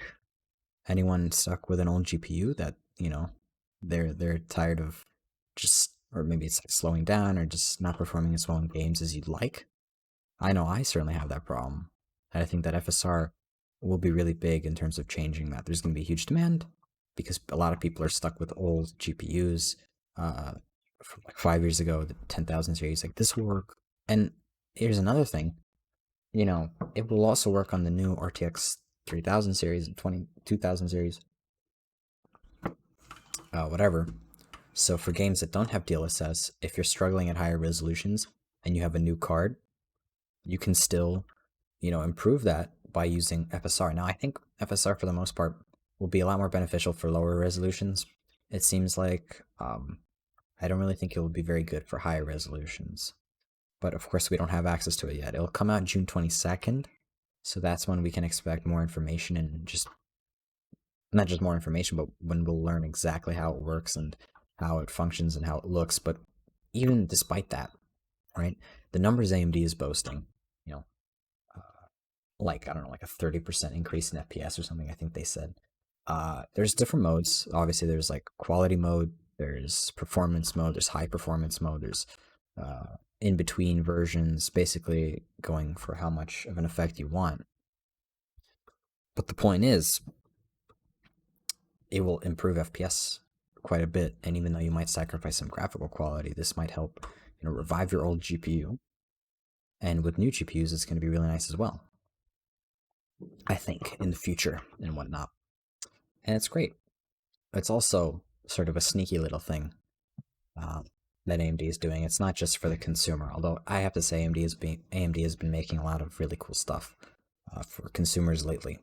anyone stuck with an old GPU that, they're tired of or maybe it's like slowing down or just not performing as well in games as you'd like. I know I certainly have that problem. And I think that FSR will be really big in terms of changing that. There's going to be a huge demand because a lot of people are stuck with old GPUs from like 5 years ago, the 10,000 series. Like, this will work. And here's another thing. It will also work on the new RTX 3000 series and 2000 series. Whatever. So for games that don't have DLSS, if you're struggling at higher resolutions and you have a new card, you can still, improve that by using FSR. Now, I think FSR for the most part will be a lot more beneficial for lower resolutions. It seems like I don't really think it will be very good for higher resolutions. But of course, we don't have access to it yet. It'll come out June 22nd. So that's when we can expect more information and just not just more information, but when we'll learn exactly how it works and how it functions and how it looks. But even despite that, right, the numbers AMD is boasting, you know, like, I don't know, like a 30% increase in FPS or something, I think they said. There's different modes. Obviously, there's like quality mode, there's performance mode, there's high performance mode, there's in between versions, basically going for how much of an effect you want. But the point is, it will improve FPS quite a bit, and even though you might sacrifice some graphical quality, this might help, revive your old GPU. And with new GPUs, it's going to be really nice as well, I think, in the future and whatnot. And it's great. It's also sort of a sneaky little thing that AMD is doing. It's not just for the consumer, although I have to say AMD has been making a lot of really cool stuff for consumers lately,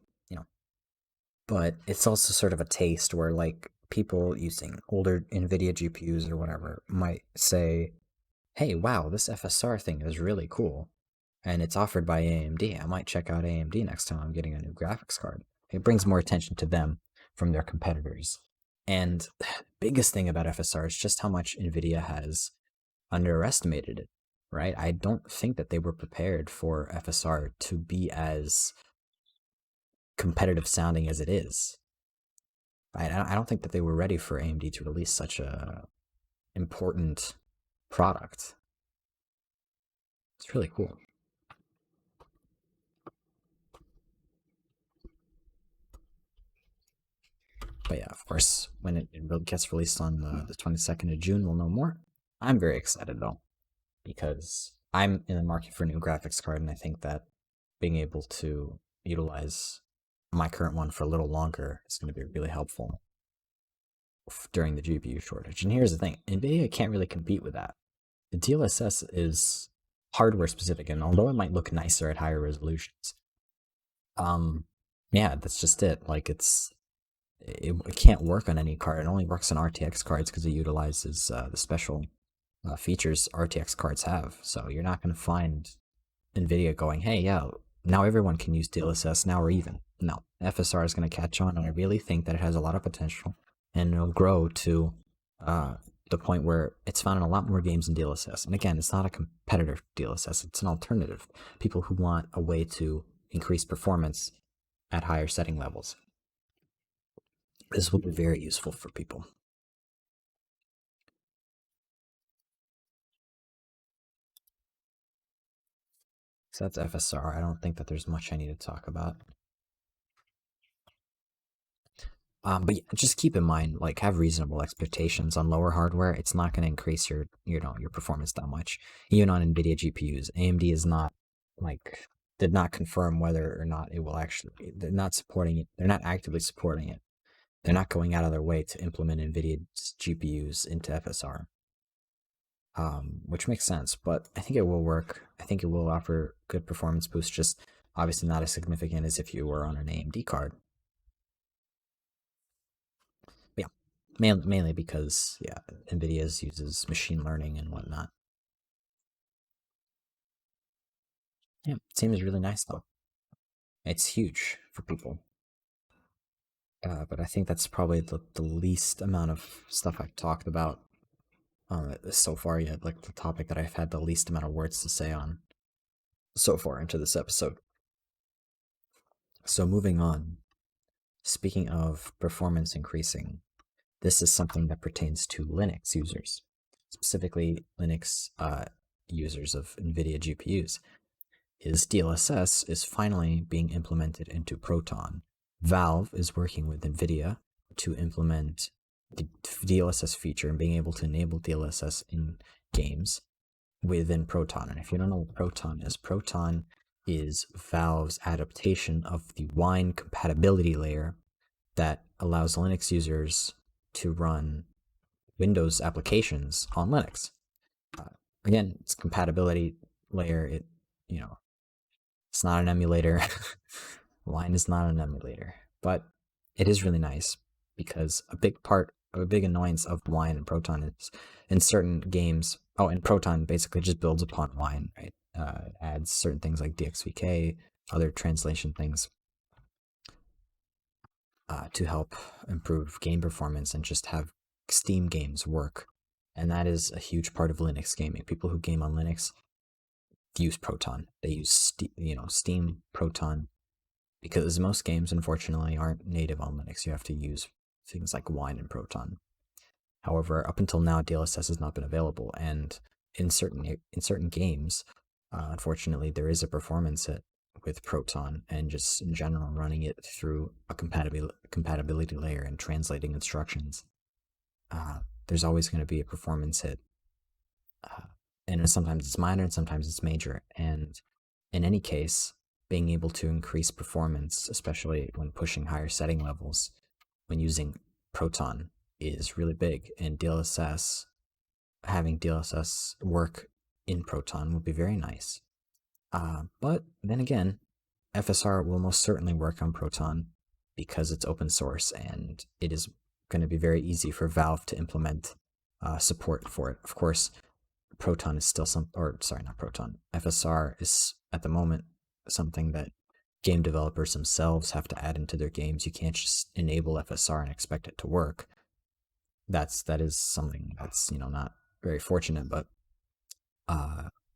But it's also sort of a taste where like people using older Nvidia GPUs or whatever might say, "Hey, wow, this FSR thing is really cool, and it's offered by AMD. I might check out AMD next time I'm getting a new graphics card." It brings more attention to them from their competitors. And the biggest thing about FSR is just how much Nvidia has underestimated it, right? I don't think that they were prepared for FSR to be as competitive sounding as it is. I don't think that they were ready for AMD to release such a important product. It's really cool. But yeah, of course, when it gets released on the 22nd of June, we'll know more. I'm very excited though, because I'm in the market for a new graphics card, and I think that being able to utilize my current one for a little longer is going to be really helpful during the GPU shortage. And here's the thing, Nvidia can't really compete with that. The DLSS is hardware specific, and although it might look nicer at higher resolutions, yeah, that's just it. Like it can't work on any card. It only works on RTX cards because it utilizes the special features RTX cards have. So you're not going to find Nvidia going, "Hey, yeah, now everyone can use DLSS. Now we're even." No, FSR is going to catch on, and I really think that it has a lot of potential, and it'll grow to the point where it's found in a lot more games than DLSS. And again, it's not a competitor DLSS; it's an alternative. People who want a way to increase performance at higher setting levels. This will be very useful for people. So that's FSR. I don't think that there's much I need to talk about. But yeah, just keep in mind, like, have reasonable expectations on lower hardware. It's not going to increase your performance that much. Even on Nvidia GPUs, AMD is not like did not confirm whether or not it will actually. They're not supporting it. They're not actively supporting it. They're not going out of their way to implement Nvidia's GPUs into FSR, which makes sense. But I think it will work. I think it will offer good performance boost. Just obviously not as significant as if you were on an AMD card. Mainly because, yeah, Nvidia's uses machine learning and whatnot. Yeah, it seems really nice though. It's huge for people. But I think that's probably the least amount of stuff I've talked about so far yet. Like the topic that I've had the least amount of words to say on so far into this episode. So moving on. Speaking of performance increasing, this is something that pertains to Linux users, specifically Linux users of NVIDIA GPUs. Is DLSS is finally being implemented into Proton. Valve is working with NVIDIA to implement the DLSS feature and being able to enable DLSS in games within Proton. And if you don't know what Proton is Valve's adaptation of the Wine compatibility layer that allows Linux users to run Windows applications on Linux. Again, it's compatibility layer. It It's not an emulator. Wine is not an emulator, but it is really nice because a big annoyance of Wine and Proton is in certain games. Oh, and Proton basically just builds upon Wine, right? Adds certain things like DXVK, other translation things to help improve game performance and just have Steam games work. And that is a huge part of Linux gaming. People who game on Linux use Proton. They use Steam Proton because most games, unfortunately, aren't native on Linux. You have to use things like Wine and Proton. However, up until now, DLSS has not been available, and in certain games, unfortunately, there is a performance hit with Proton, and just in general, running it through a compatibility layer and translating instructions. There's always going to be a performance hit, and sometimes it's minor and sometimes it's major. And in any case, being able to increase performance, especially when pushing higher setting levels, when using Proton, is really big. And having DLSS work in Proton would be very nice. But then again, FSR will most certainly work on Proton because it's open source and it is going to be very easy for Valve to implement support for it. Of course, Proton is still not Proton. FSR is at the moment something that game developers themselves have to add into their games. You can't just enable FSR and expect it to work. That is something that's not very fortunate. But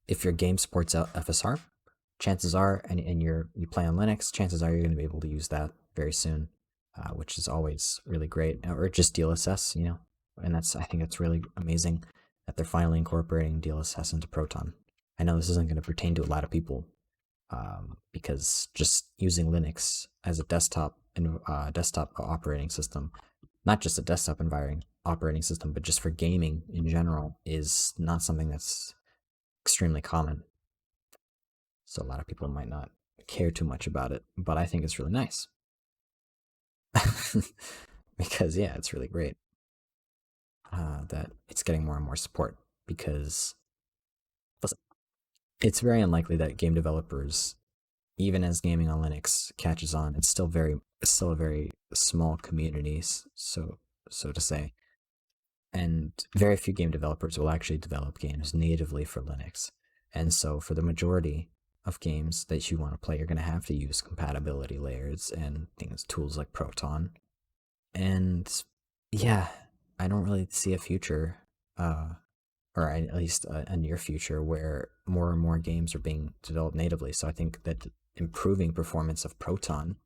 if your game supports FSR, chances are, and you play on Linux, chances are you're going to be able to use that very soon, which is always really great. Or just DLSS, and I think that's really amazing that they're finally incorporating DLSS into Proton. I know this isn't going to pertain to a lot of people because just using Linux as a desktop operating system, not just a desktop operating system, but just for gaming in general, is not something that's extremely common. So a lot of people might not care too much about it, but I think it's really nice. Because yeah, it's really great that it's getting more and more support, because listen, it's very unlikely that game developers, even as gaming on Linux catches on, it's still a very small community, so to say. And very few game developers will actually develop games natively for Linux. And so for the majority of games that you want to play, you're going to have to use compatibility layers and tools like Proton. And yeah, I don't really see a future, or at least a near future, where more and more games are being developed natively. So I think that improving performance of Proton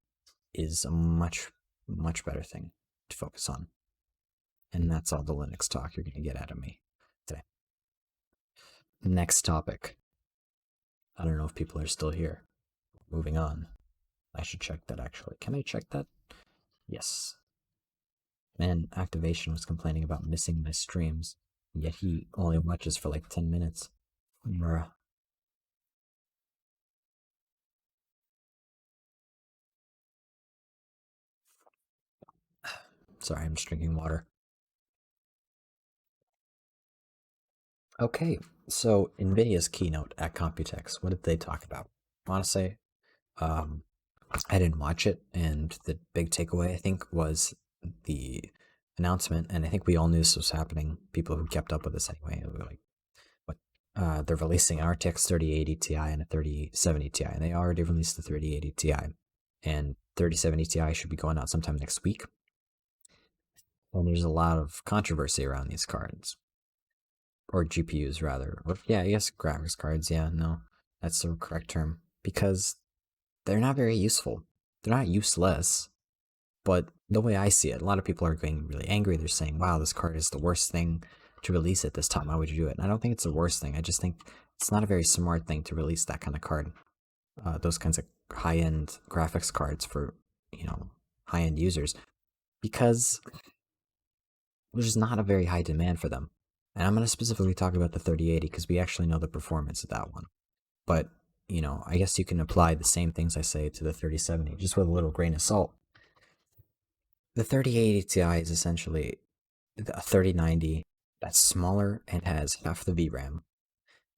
is a much, much better thing to focus on. And that's all the Linux talk you're going to get out of me today. Next topic. I don't know if people are still here. Moving on. I should check that actually. Can I check that? Yes. Man, Activation was complaining about missing my streams, yet he only watches for like 10 minutes. Bruh. Sorry, I'm just drinking water. Okay, so Nvidia's keynote at Computex, what did they talk about? Honestly, I didn't watch it, and the big takeaway, I think, was the announcement, and I think we all knew this was happening. People who kept up with this anyway, were like, what? They're releasing an RTX 3080 Ti and a 3070 Ti, and they already released the 3080 Ti, and 3070 Ti should be going out sometime next week. And there's a lot of controversy around these cards, or GPUs rather. Or, yeah, I guess graphics cards. Yeah, no, that's the correct term, because they're not very useful. They're not useless, but the way I see it, a lot of people are getting really angry. They're saying, wow, this card is the worst thing to release at this time. Why would you do it? And I don't think it's the worst thing. I just think it's not a very smart thing to release that kind of card. Those kinds of high-end graphics cards for, high-end users, because there's not a very high demand for them. And I'm going to specifically talk about the 3080 because we actually know the performance of that one. But, I guess you can apply the same things I say to the 3070, just with a little grain of salt. The 3080 Ti is essentially a 3090 that's smaller and has half the VRAM,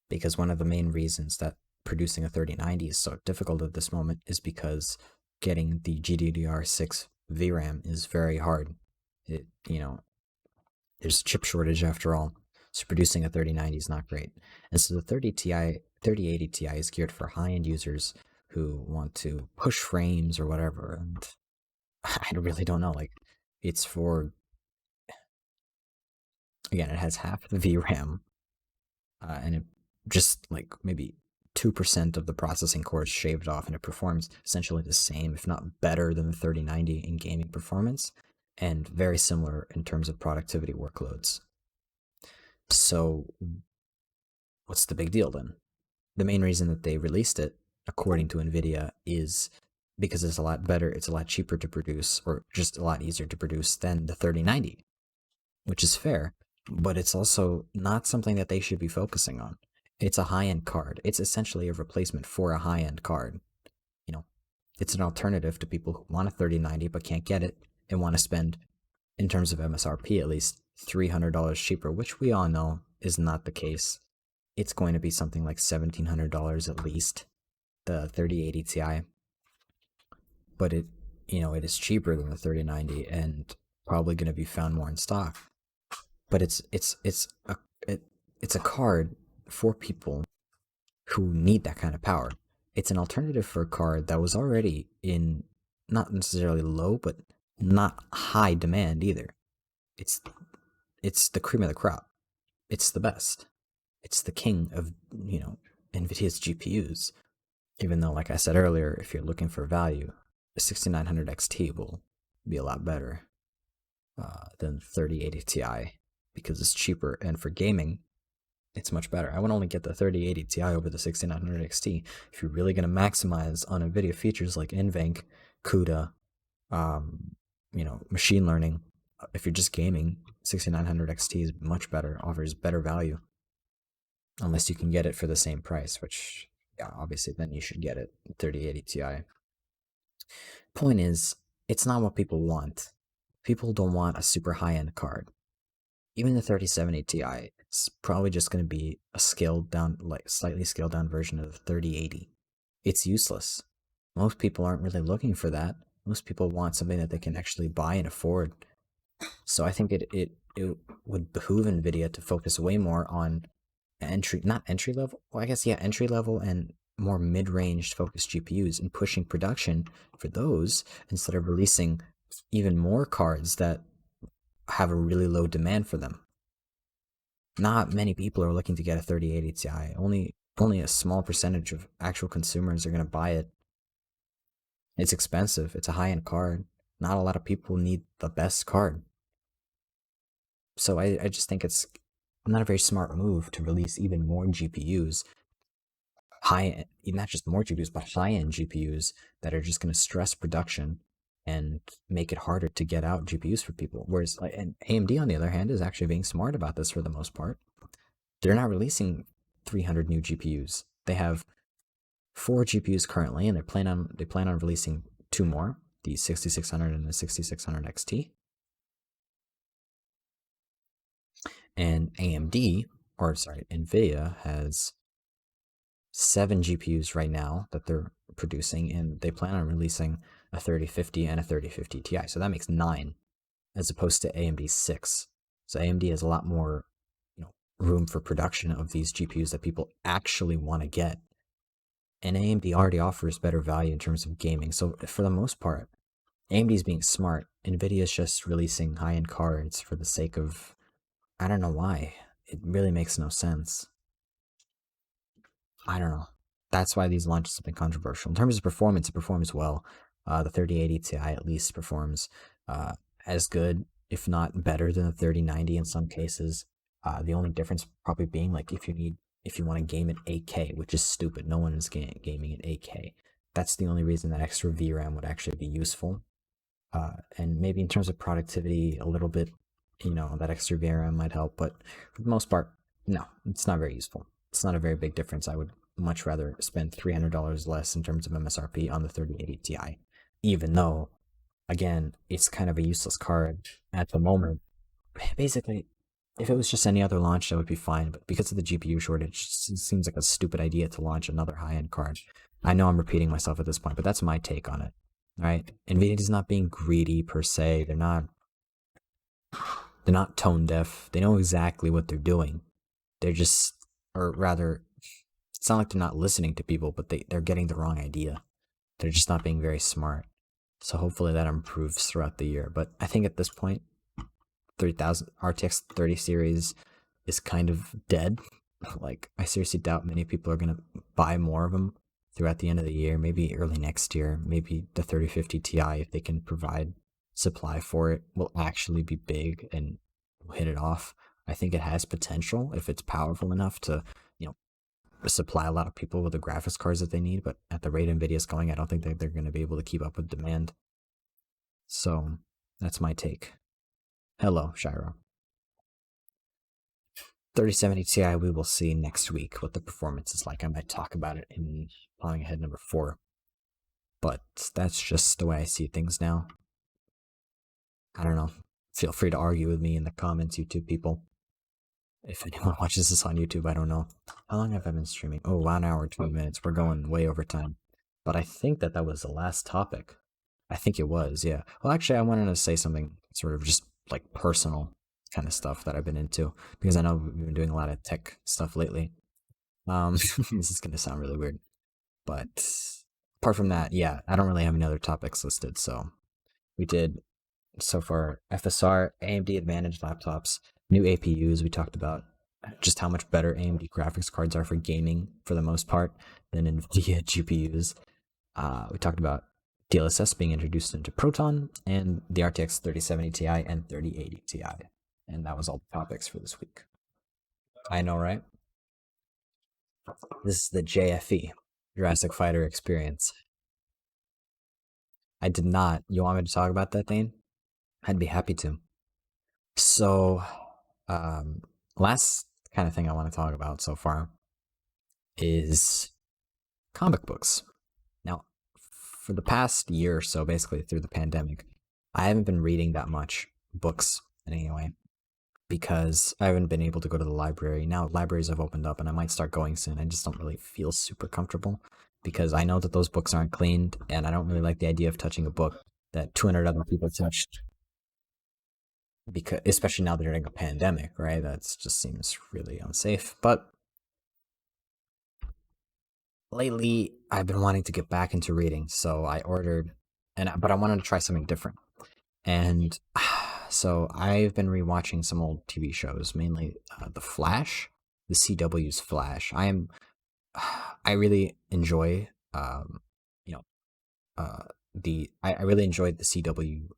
because one of the main reasons that producing a 3090 is so difficult at this moment is because getting the GDDR6 VRAM is very hard. There's a chip shortage after all, so producing a 3090 is not great. And so the 3080 Ti is geared for high-end users who want to push frames or whatever. And I really don't know. Like, it's for, again, it has half the VRAM, and it just like maybe 2% of the processing cores shaved off, and it performs essentially the same, if not better, than the 3090 in gaming performance, and very similar in terms of productivity workloads. So, what's the big deal then? The main reason that they released it, according to Nvidia, is because it's a lot better, it's a lot cheaper to produce, or just a lot easier to produce than the 3090, which is fair, but it's also not something that they should be focusing on. It's a high-end card. It's essentially a replacement for a high-end card. It's an alternative to people who want a 3090 but can't get it and want to spend, in terms of MSRP, at least $300 cheaper, which we all know is not the case. It's going to be something like $1,700 at least, the 3080 Ti. But it is cheaper than the 3090 and probably going to be found more in stock. But it's a card for people who need that kind of power. It's an alternative for a card that was already in not necessarily low, but not high demand either. It's the cream of the crop. It's the best. It's the king of, Nvidia's GPUs. Even though, like I said earlier, if you're looking for value, the 6900 XT will be a lot better than 3080 Ti because it's cheaper, and for gaming, it's much better. I would only get the 3080 Ti over the 6900 XT if you're really going to maximize on NVIDIA features like NVENC, CUDA, machine learning. If you're just gaming, 6900 XT is much better, offers better value. Unless you can get it for the same price, which, yeah, obviously then you should get it, 3080 Ti. Point is, it's not what people want. People don't want a super high-end card. Even the 3070 Ti is probably just going to be a scaled down, like slightly scaled down version of the 3080. It's useless. Most people aren't really looking for that. Most people want something that they can actually buy and afford. So I think it would behoove Nvidia to focus way more on entry level and more mid-range focused GPUs, and pushing production for those instead of releasing even more cards that have a really low demand for them. Not many people are looking to get a 3080 Ti. Only a small percentage of actual consumers are going to buy it. It's expensive. It's a high-end card. Not a lot of people need the best card. So I just think it's not a very smart move to release even more GPUs, not just more GPUs, but high-end GPUs that are just going to stress production and make it harder to get out GPUs for people. Whereas, and AMD, on the other hand, is actually being smart about this for the most part. They're not releasing 300 new GPUs. They have 4 GPUs currently, and they plan on releasing 2 more, the 6600 and the 6600 XT. And Nvidia has 7 GPUs right now that they're producing, and they plan on releasing a 3050 and a 3050 Ti. So that makes 9, as opposed to AMD's 6. So AMD has a lot more, room for production of these GPUs that people actually want to get. And AMD already offers better value in terms of gaming. So for the most part, AMD is being smart. Nvidia is just releasing high-end cards for the sake of, I don't know why. It really makes no sense. I don't know. That's why these launches have been controversial. In terms of performance, it performs well. The 3080 Ti at least performs as good, if not better, than the 3090 in some cases. The only difference probably being like if you want to game at 8K, which is stupid. No one is gaming at 8K. That's the only reason that extra VRAM would actually be useful. And maybe in terms of productivity, a little bit, that extra VRAM might help. But for the most part, no, it's not very useful. It's not a very big difference. I would much rather spend $300 less in terms of MSRP on the 3080 Ti, even though, again, it's kind of a useless card at the moment. Basically, if it was just any other launch, that would be fine. But because of the GPU shortage, it seems like a stupid idea to launch another high-end card. I know I'm repeating myself at this point, but that's my take on it. All right, Nvidia's not being greedy per se. They're not tone deaf. They know exactly what they're doing. They're just, or rather, it's not like they're not listening to people, but they're getting the wrong idea. They're just not being very smart. So hopefully that improves throughout the year. But I think at this point, 3000 RTX 30 series is kind of dead. Like, I seriously doubt many people are going to buy more of them throughout the end of the year, maybe early next year. Maybe the 3050 Ti, if they can provide supply for it, will actually be big and will hit it off. I think it has potential if it's powerful enough to, you know, supply a lot of people with the graphics cards that they need. But at the rate Nvidia's going, I don't think that they're going to be able to keep up with demand. So that's my take. Hello, Shiro. 3070 Ti, we will see next week what the performance is like. I might talk about it in Ploughing Ahead number 4. But that's just the way I see things now. I don't know. Feel free to argue with me in the comments, YouTube people. If anyone watches this on YouTube, I don't know. How long have I been streaming? Oh, 1 hour, 2 minutes. We're going way over time. But I think that was the last topic. I think it was, yeah. Well, actually, I wanted to say something sort of just like personal kind of stuff that I've been into, because I know we've been doing a lot of tech stuff lately. This is going to sound really weird. But apart from that, yeah, I don't really have any other topics listed. So we did so far FSR, AMD Advantage Laptops, new APUs. We talked about just how much better AMD graphics cards are for gaming for the most part than Nvidia GPUs. We talked about DLSS being introduced into Proton and the RTX 3070 Ti and 3080 Ti. And that was all the topics for this week. I know, right? This is the JFE, Jurassic Fighter Experience. I did not. You want me to talk about that, Dane? I'd be happy to. So, last kind of thing I want to talk about so far is comic books. Now, for the past year or so, basically through the pandemic, I haven't been reading that much books in any way because I haven't been able to go to the library. Now libraries have opened up and I might start going soon. I just don't really feel super comfortable because I know that those books aren't cleaned and I don't really like the idea of touching a book that 200 other people touched. Because especially now during a pandemic, right? That just seems really unsafe. But lately I've been wanting to get back into reading, so I ordered but I wanted to try something different. And so I've been rewatching some old TV shows, mainly The Flash, the CW's Flash. I really enjoy, I really enjoyed the CW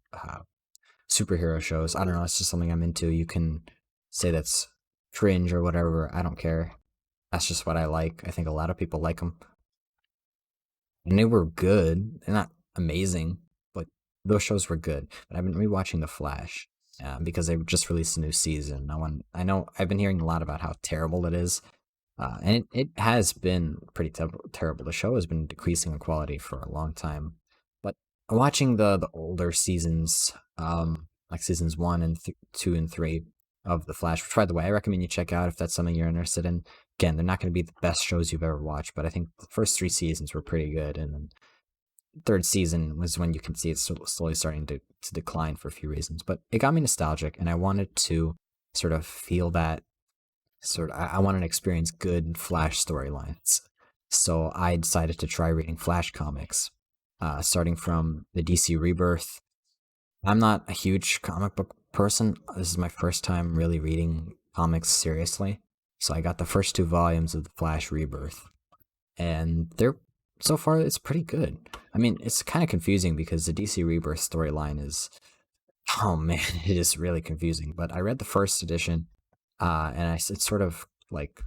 superhero shows. I don't know, it's just something I'm into. You can say that's cringe or whatever. I don't care. That's just what I like. I think a lot of people like them. And they were good. They're not amazing, but those shows were good. But I've been rewatching The Flash because they just released a new season. I know I've been hearing a lot about how terrible it is. And it has been pretty terrible. The show has been decreasing in quality for a long time. But watching the older seasons, like seasons 1 and 2 and 3 of The Flash, which by the way, I recommend you check out if that's something you're interested in. Again, they're not going to be the best shows you've ever watched, but I think the first 3 seasons were pretty good. And then third season was when you can see it's slowly starting to decline for a few reasons. But it got me nostalgic, and I wanted to sort of feel that I wanted to experience good Flash storylines. So I decided to try reading Flash comics, starting from the DC Rebirth. I'm not a huge comic book person. This is my first time really reading comics seriously. So I got the first 2 volumes of the Flash Rebirth, and so far it's pretty good. I mean, it's kind of confusing because the DC Rebirth storyline is, oh man, it is really confusing. But I read the first edition, and it sort of like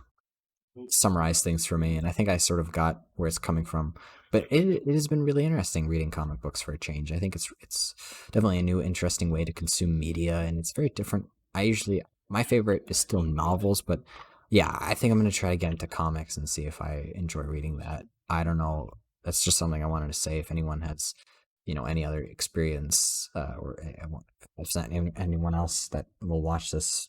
summarized things for me, and I think I sort of got where it's coming from. But it has been really interesting reading comic books for a change. I think it's definitely a new, interesting way to consume media, and it's very different. My favorite is still novels, but yeah, I think I'm going to try to get into comics and see if I enjoy reading that. I don't know. That's just something I wanted to say. If anyone has, any other experience, or if not anyone else that will watch this,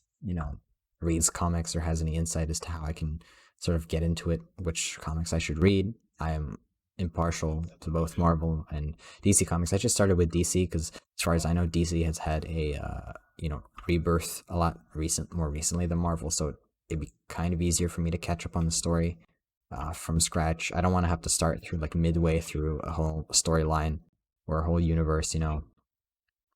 reads comics or has any insight as to how I can sort of get into it, which comics I should read. I am impartial to both Marvel and DC comics. I just started with DC because, as far as I know, DC has had a rebirth a lot more recently than Marvel, so it'd be kind of easier for me to catch up on the story from scratch. I don't want to have to start through like midway through a whole storyline or a whole universe,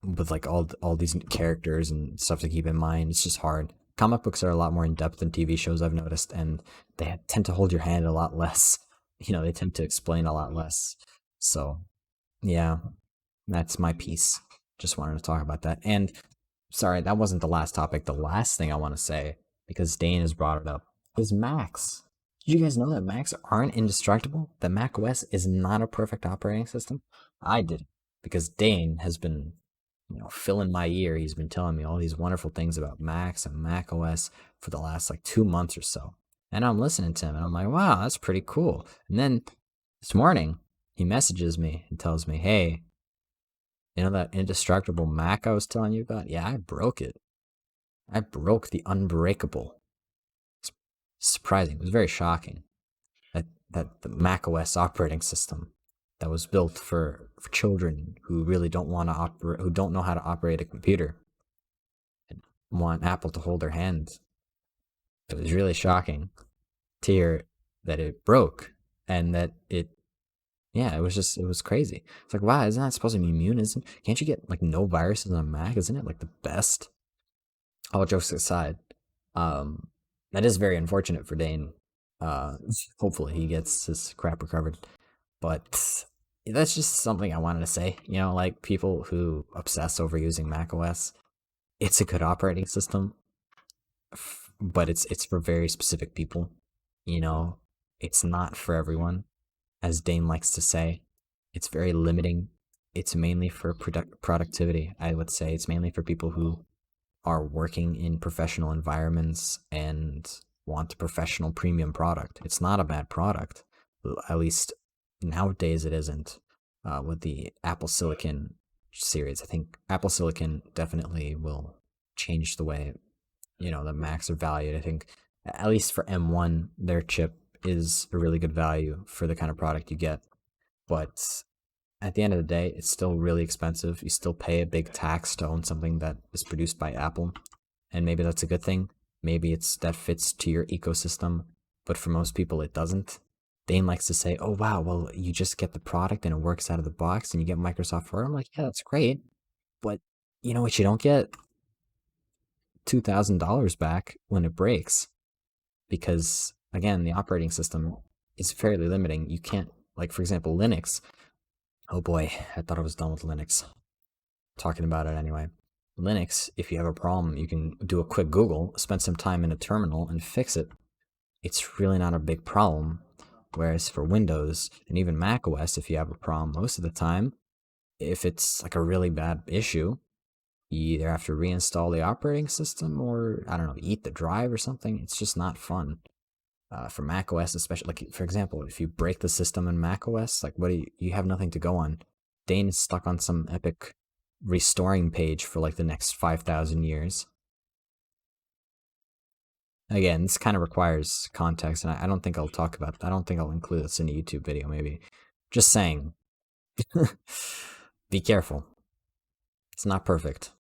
with like all these characters and stuff to keep in mind. It's just hard. Comic books are a lot more in depth than TV shows, I've noticed, and they tend to hold your hand a lot less. They tend to explain a lot less. So, yeah, that's my piece. Just wanted to talk about that. And sorry, that wasn't the last topic. The last thing I want to say, because Dane has brought it up, is Macs. Did you guys know that Macs aren't indestructible? That macOS is not a perfect operating system? I did, because Dane has been filling my ear. He's been telling me all these wonderful things about Macs and macOS for the last like 2 months or so. And I'm listening to him and I'm like, wow, that's pretty cool. And then this morning, he messages me and tells me, hey, that indestructible Mac I was telling you about? Yeah, I broke it. I broke the unbreakable. It's surprising. It was very shocking that the macOS operating system that was built for children who really don't want to operate, who don't know how to operate a computer, and want Apple to hold their hand. It was really shocking to hear that it broke and that it was crazy. It's like, wow, isn't that supposed to be immune? Can't you get like no viruses on a Mac? Isn't it like the best? All jokes aside, that is very unfortunate for Dane. Hopefully he gets his crap recovered. But that's just something I wanted to say. Like people who obsess over using macOS, it's a good operating system, but it's for very specific people. It's not for everyone, as Dane likes to say. It's very limiting. It's mainly for productivity. I would say it's mainly for people who are working in professional environments and want a professional premium product. It's not a bad product, at least nowadays it isn't. With the Apple Silicon series, I think Apple Silicon definitely will change the way the Macs are valued. I think at least for M1, their chip is a really good value for the kind of product you get. But at the end of the day, it's still really expensive. You still pay a big tax to own something that is produced by Apple. And maybe that's a good thing. Maybe that fits to your ecosystem. But for most people, it doesn't. Dane likes to say, oh, wow, well, you just get the product and it works out of the box and you get Microsoft Word. I'm like, yeah, that's great. But you know what you don't get? $2,000 back when it breaks. Because, again, the operating system is fairly limiting. You can't, like, for example, Linux. Oh boy, I thought I was done with Linux. Talking about it anyway. Linux, if you have a problem, you can do a quick Google, spend some time in a terminal, and fix it. It's really not a big problem. Whereas for Windows and even macOS, if you have a problem, most of the time, if it's like a really bad issue, you either have to reinstall the operating system or, I don't know, eat the drive or something. It's just not fun. For macOS, especially, like, for example, if you break the system in macOS, like, what do you have nothing to go on. Dane is stuck on some epic restoring page for like the next 5,000 years. Again, this kind of requires context, and I don't think I'll talk about that. I don't think I'll include this in a YouTube video, maybe. Just saying. Be careful. It's not perfect.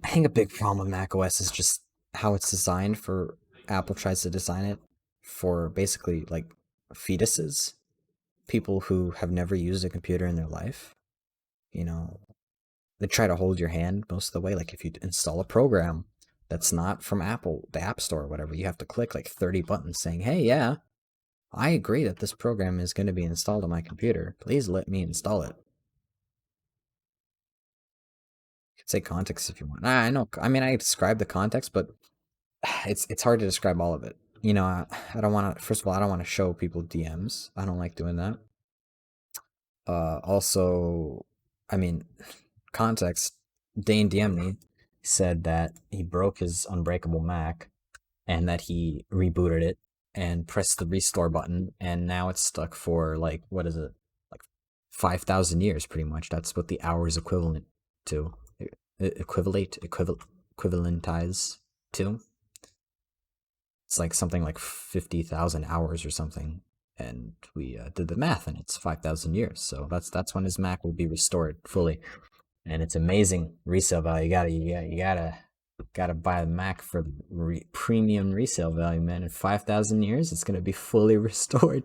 I think a big problem with macOS is just how it's designed for Apple tries to design it for basically like fetuses, people who have never used a computer in their life. They try to hold your hand most of the way. Like if you install a program that's not from Apple, the App Store or whatever, you have to click like 30 buttons saying, hey, yeah, I agree that this program is going to be installed on my computer. Please let me install it. You could say context if you want. I know. I mean, I describe the context, but it's hard to describe all of it. I don't want to. First of all, I don't want to show people DMs. I don't like doing that. Also, I mean, context. Dane DM'd me, said that he broke his unbreakable Mac, and that he rebooted it and pressed the restore button, and now it's stuck for like what is it, like 5,000 years, pretty much. That's what the hour is equivalent to. equivalentize to. It's like something like 50,000 hours or something. And we did the math, and it's 5,000 years. So that's when his Mac will be restored fully, and it's amazing resale value. You gotta buy the Mac for premium resale value, man. In 5,000 years, it's gonna be fully restored.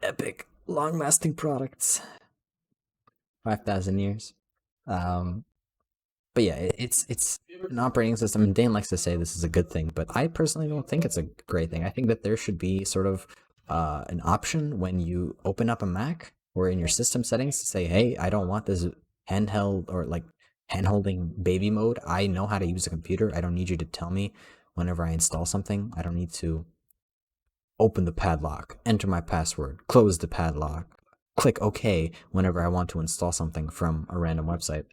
Epic, long-lasting products. 5,000 years. Um, but yeah, it's an operating system. And Dane likes to say this is a good thing, but I personally don't think it's a great thing. I think that there should be sort of an option when you open up a Mac or in your system settings to say, hey, I don't want this handheld or like hand-holding baby mode. I know how to use a computer. I don't need you to tell me whenever I install something. I don't need to open the padlock, enter my password, close the padlock, click OK whenever I want to install something from a random website.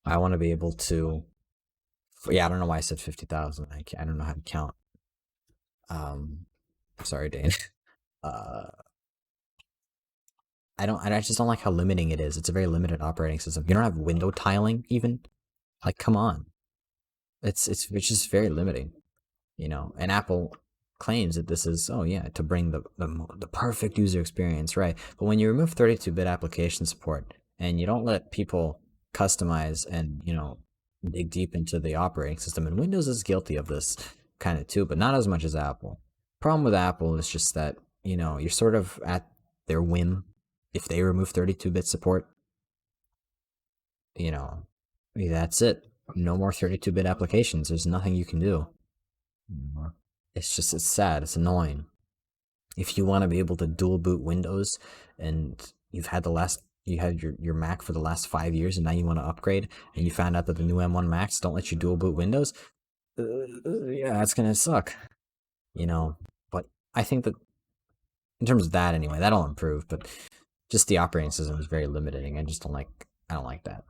I want to be able to, yeah, I don't know why I said 50,000. I don't know how to count. Sorry, Dane. I just don't like how limiting it is. It's a very limited operating system. You don't have window tiling even. Like, come on. It's just very limiting, And Apple claims that this is, oh yeah, to bring the perfect user experience, right? But when you remove 32-bit application support and you don't let people customize and dig deep into the operating system, and Windows is guilty of this kind of too, but not as much as Apple. Problem with Apple is just that you're sort of at their whim. If they remove 32-bit support, that's it. No more 32-bit applications. There's nothing you can do. It's sad. It's annoying. If you want to be able to dual boot Windows and you had your Mac for the last 5 years and now you want to upgrade and you found out that the new M1 Macs don't let you dual boot Windows, yeah, it's gonna suck. But I think that in terms of that anyway, that'll improve, but just the operating system is very limiting. I don't like that.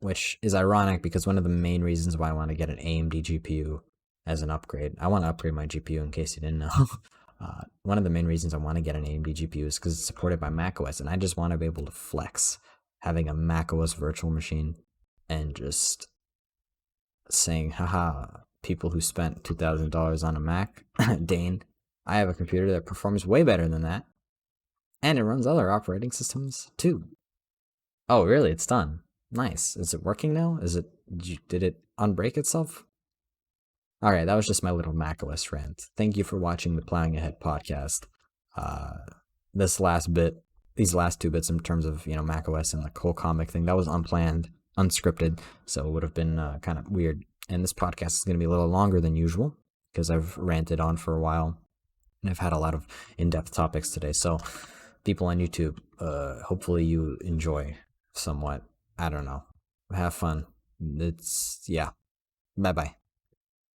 Which is ironic because one of the main reasons why I want to get an AMD GPU as an upgrade, I want to upgrade my GPU in case you didn't know. One of the main reasons I want to get an AMD GPU is because it's supported by macOS, and I just want to be able to flex having a macOS virtual machine and just saying, haha, people who spent $2,000 on a Mac, Dane, I have a computer that performs way better than that, and it runs other operating systems too. Oh, really? It's done. Nice. Is it working now? Did it unbreak itself? Alright, that was just my little macOS rant. Thank you for watching the Ploughing Ahead podcast. These last 2 bits in terms of, macOS and the whole comic thing, that was unplanned, unscripted, so it would have been kind of weird. And this podcast is going to be a little longer than usual because I've ranted on for a while and I've had a lot of in-depth topics today. So people on YouTube, hopefully you enjoy somewhat. I don't know. Have fun. Yeah. Bye-bye.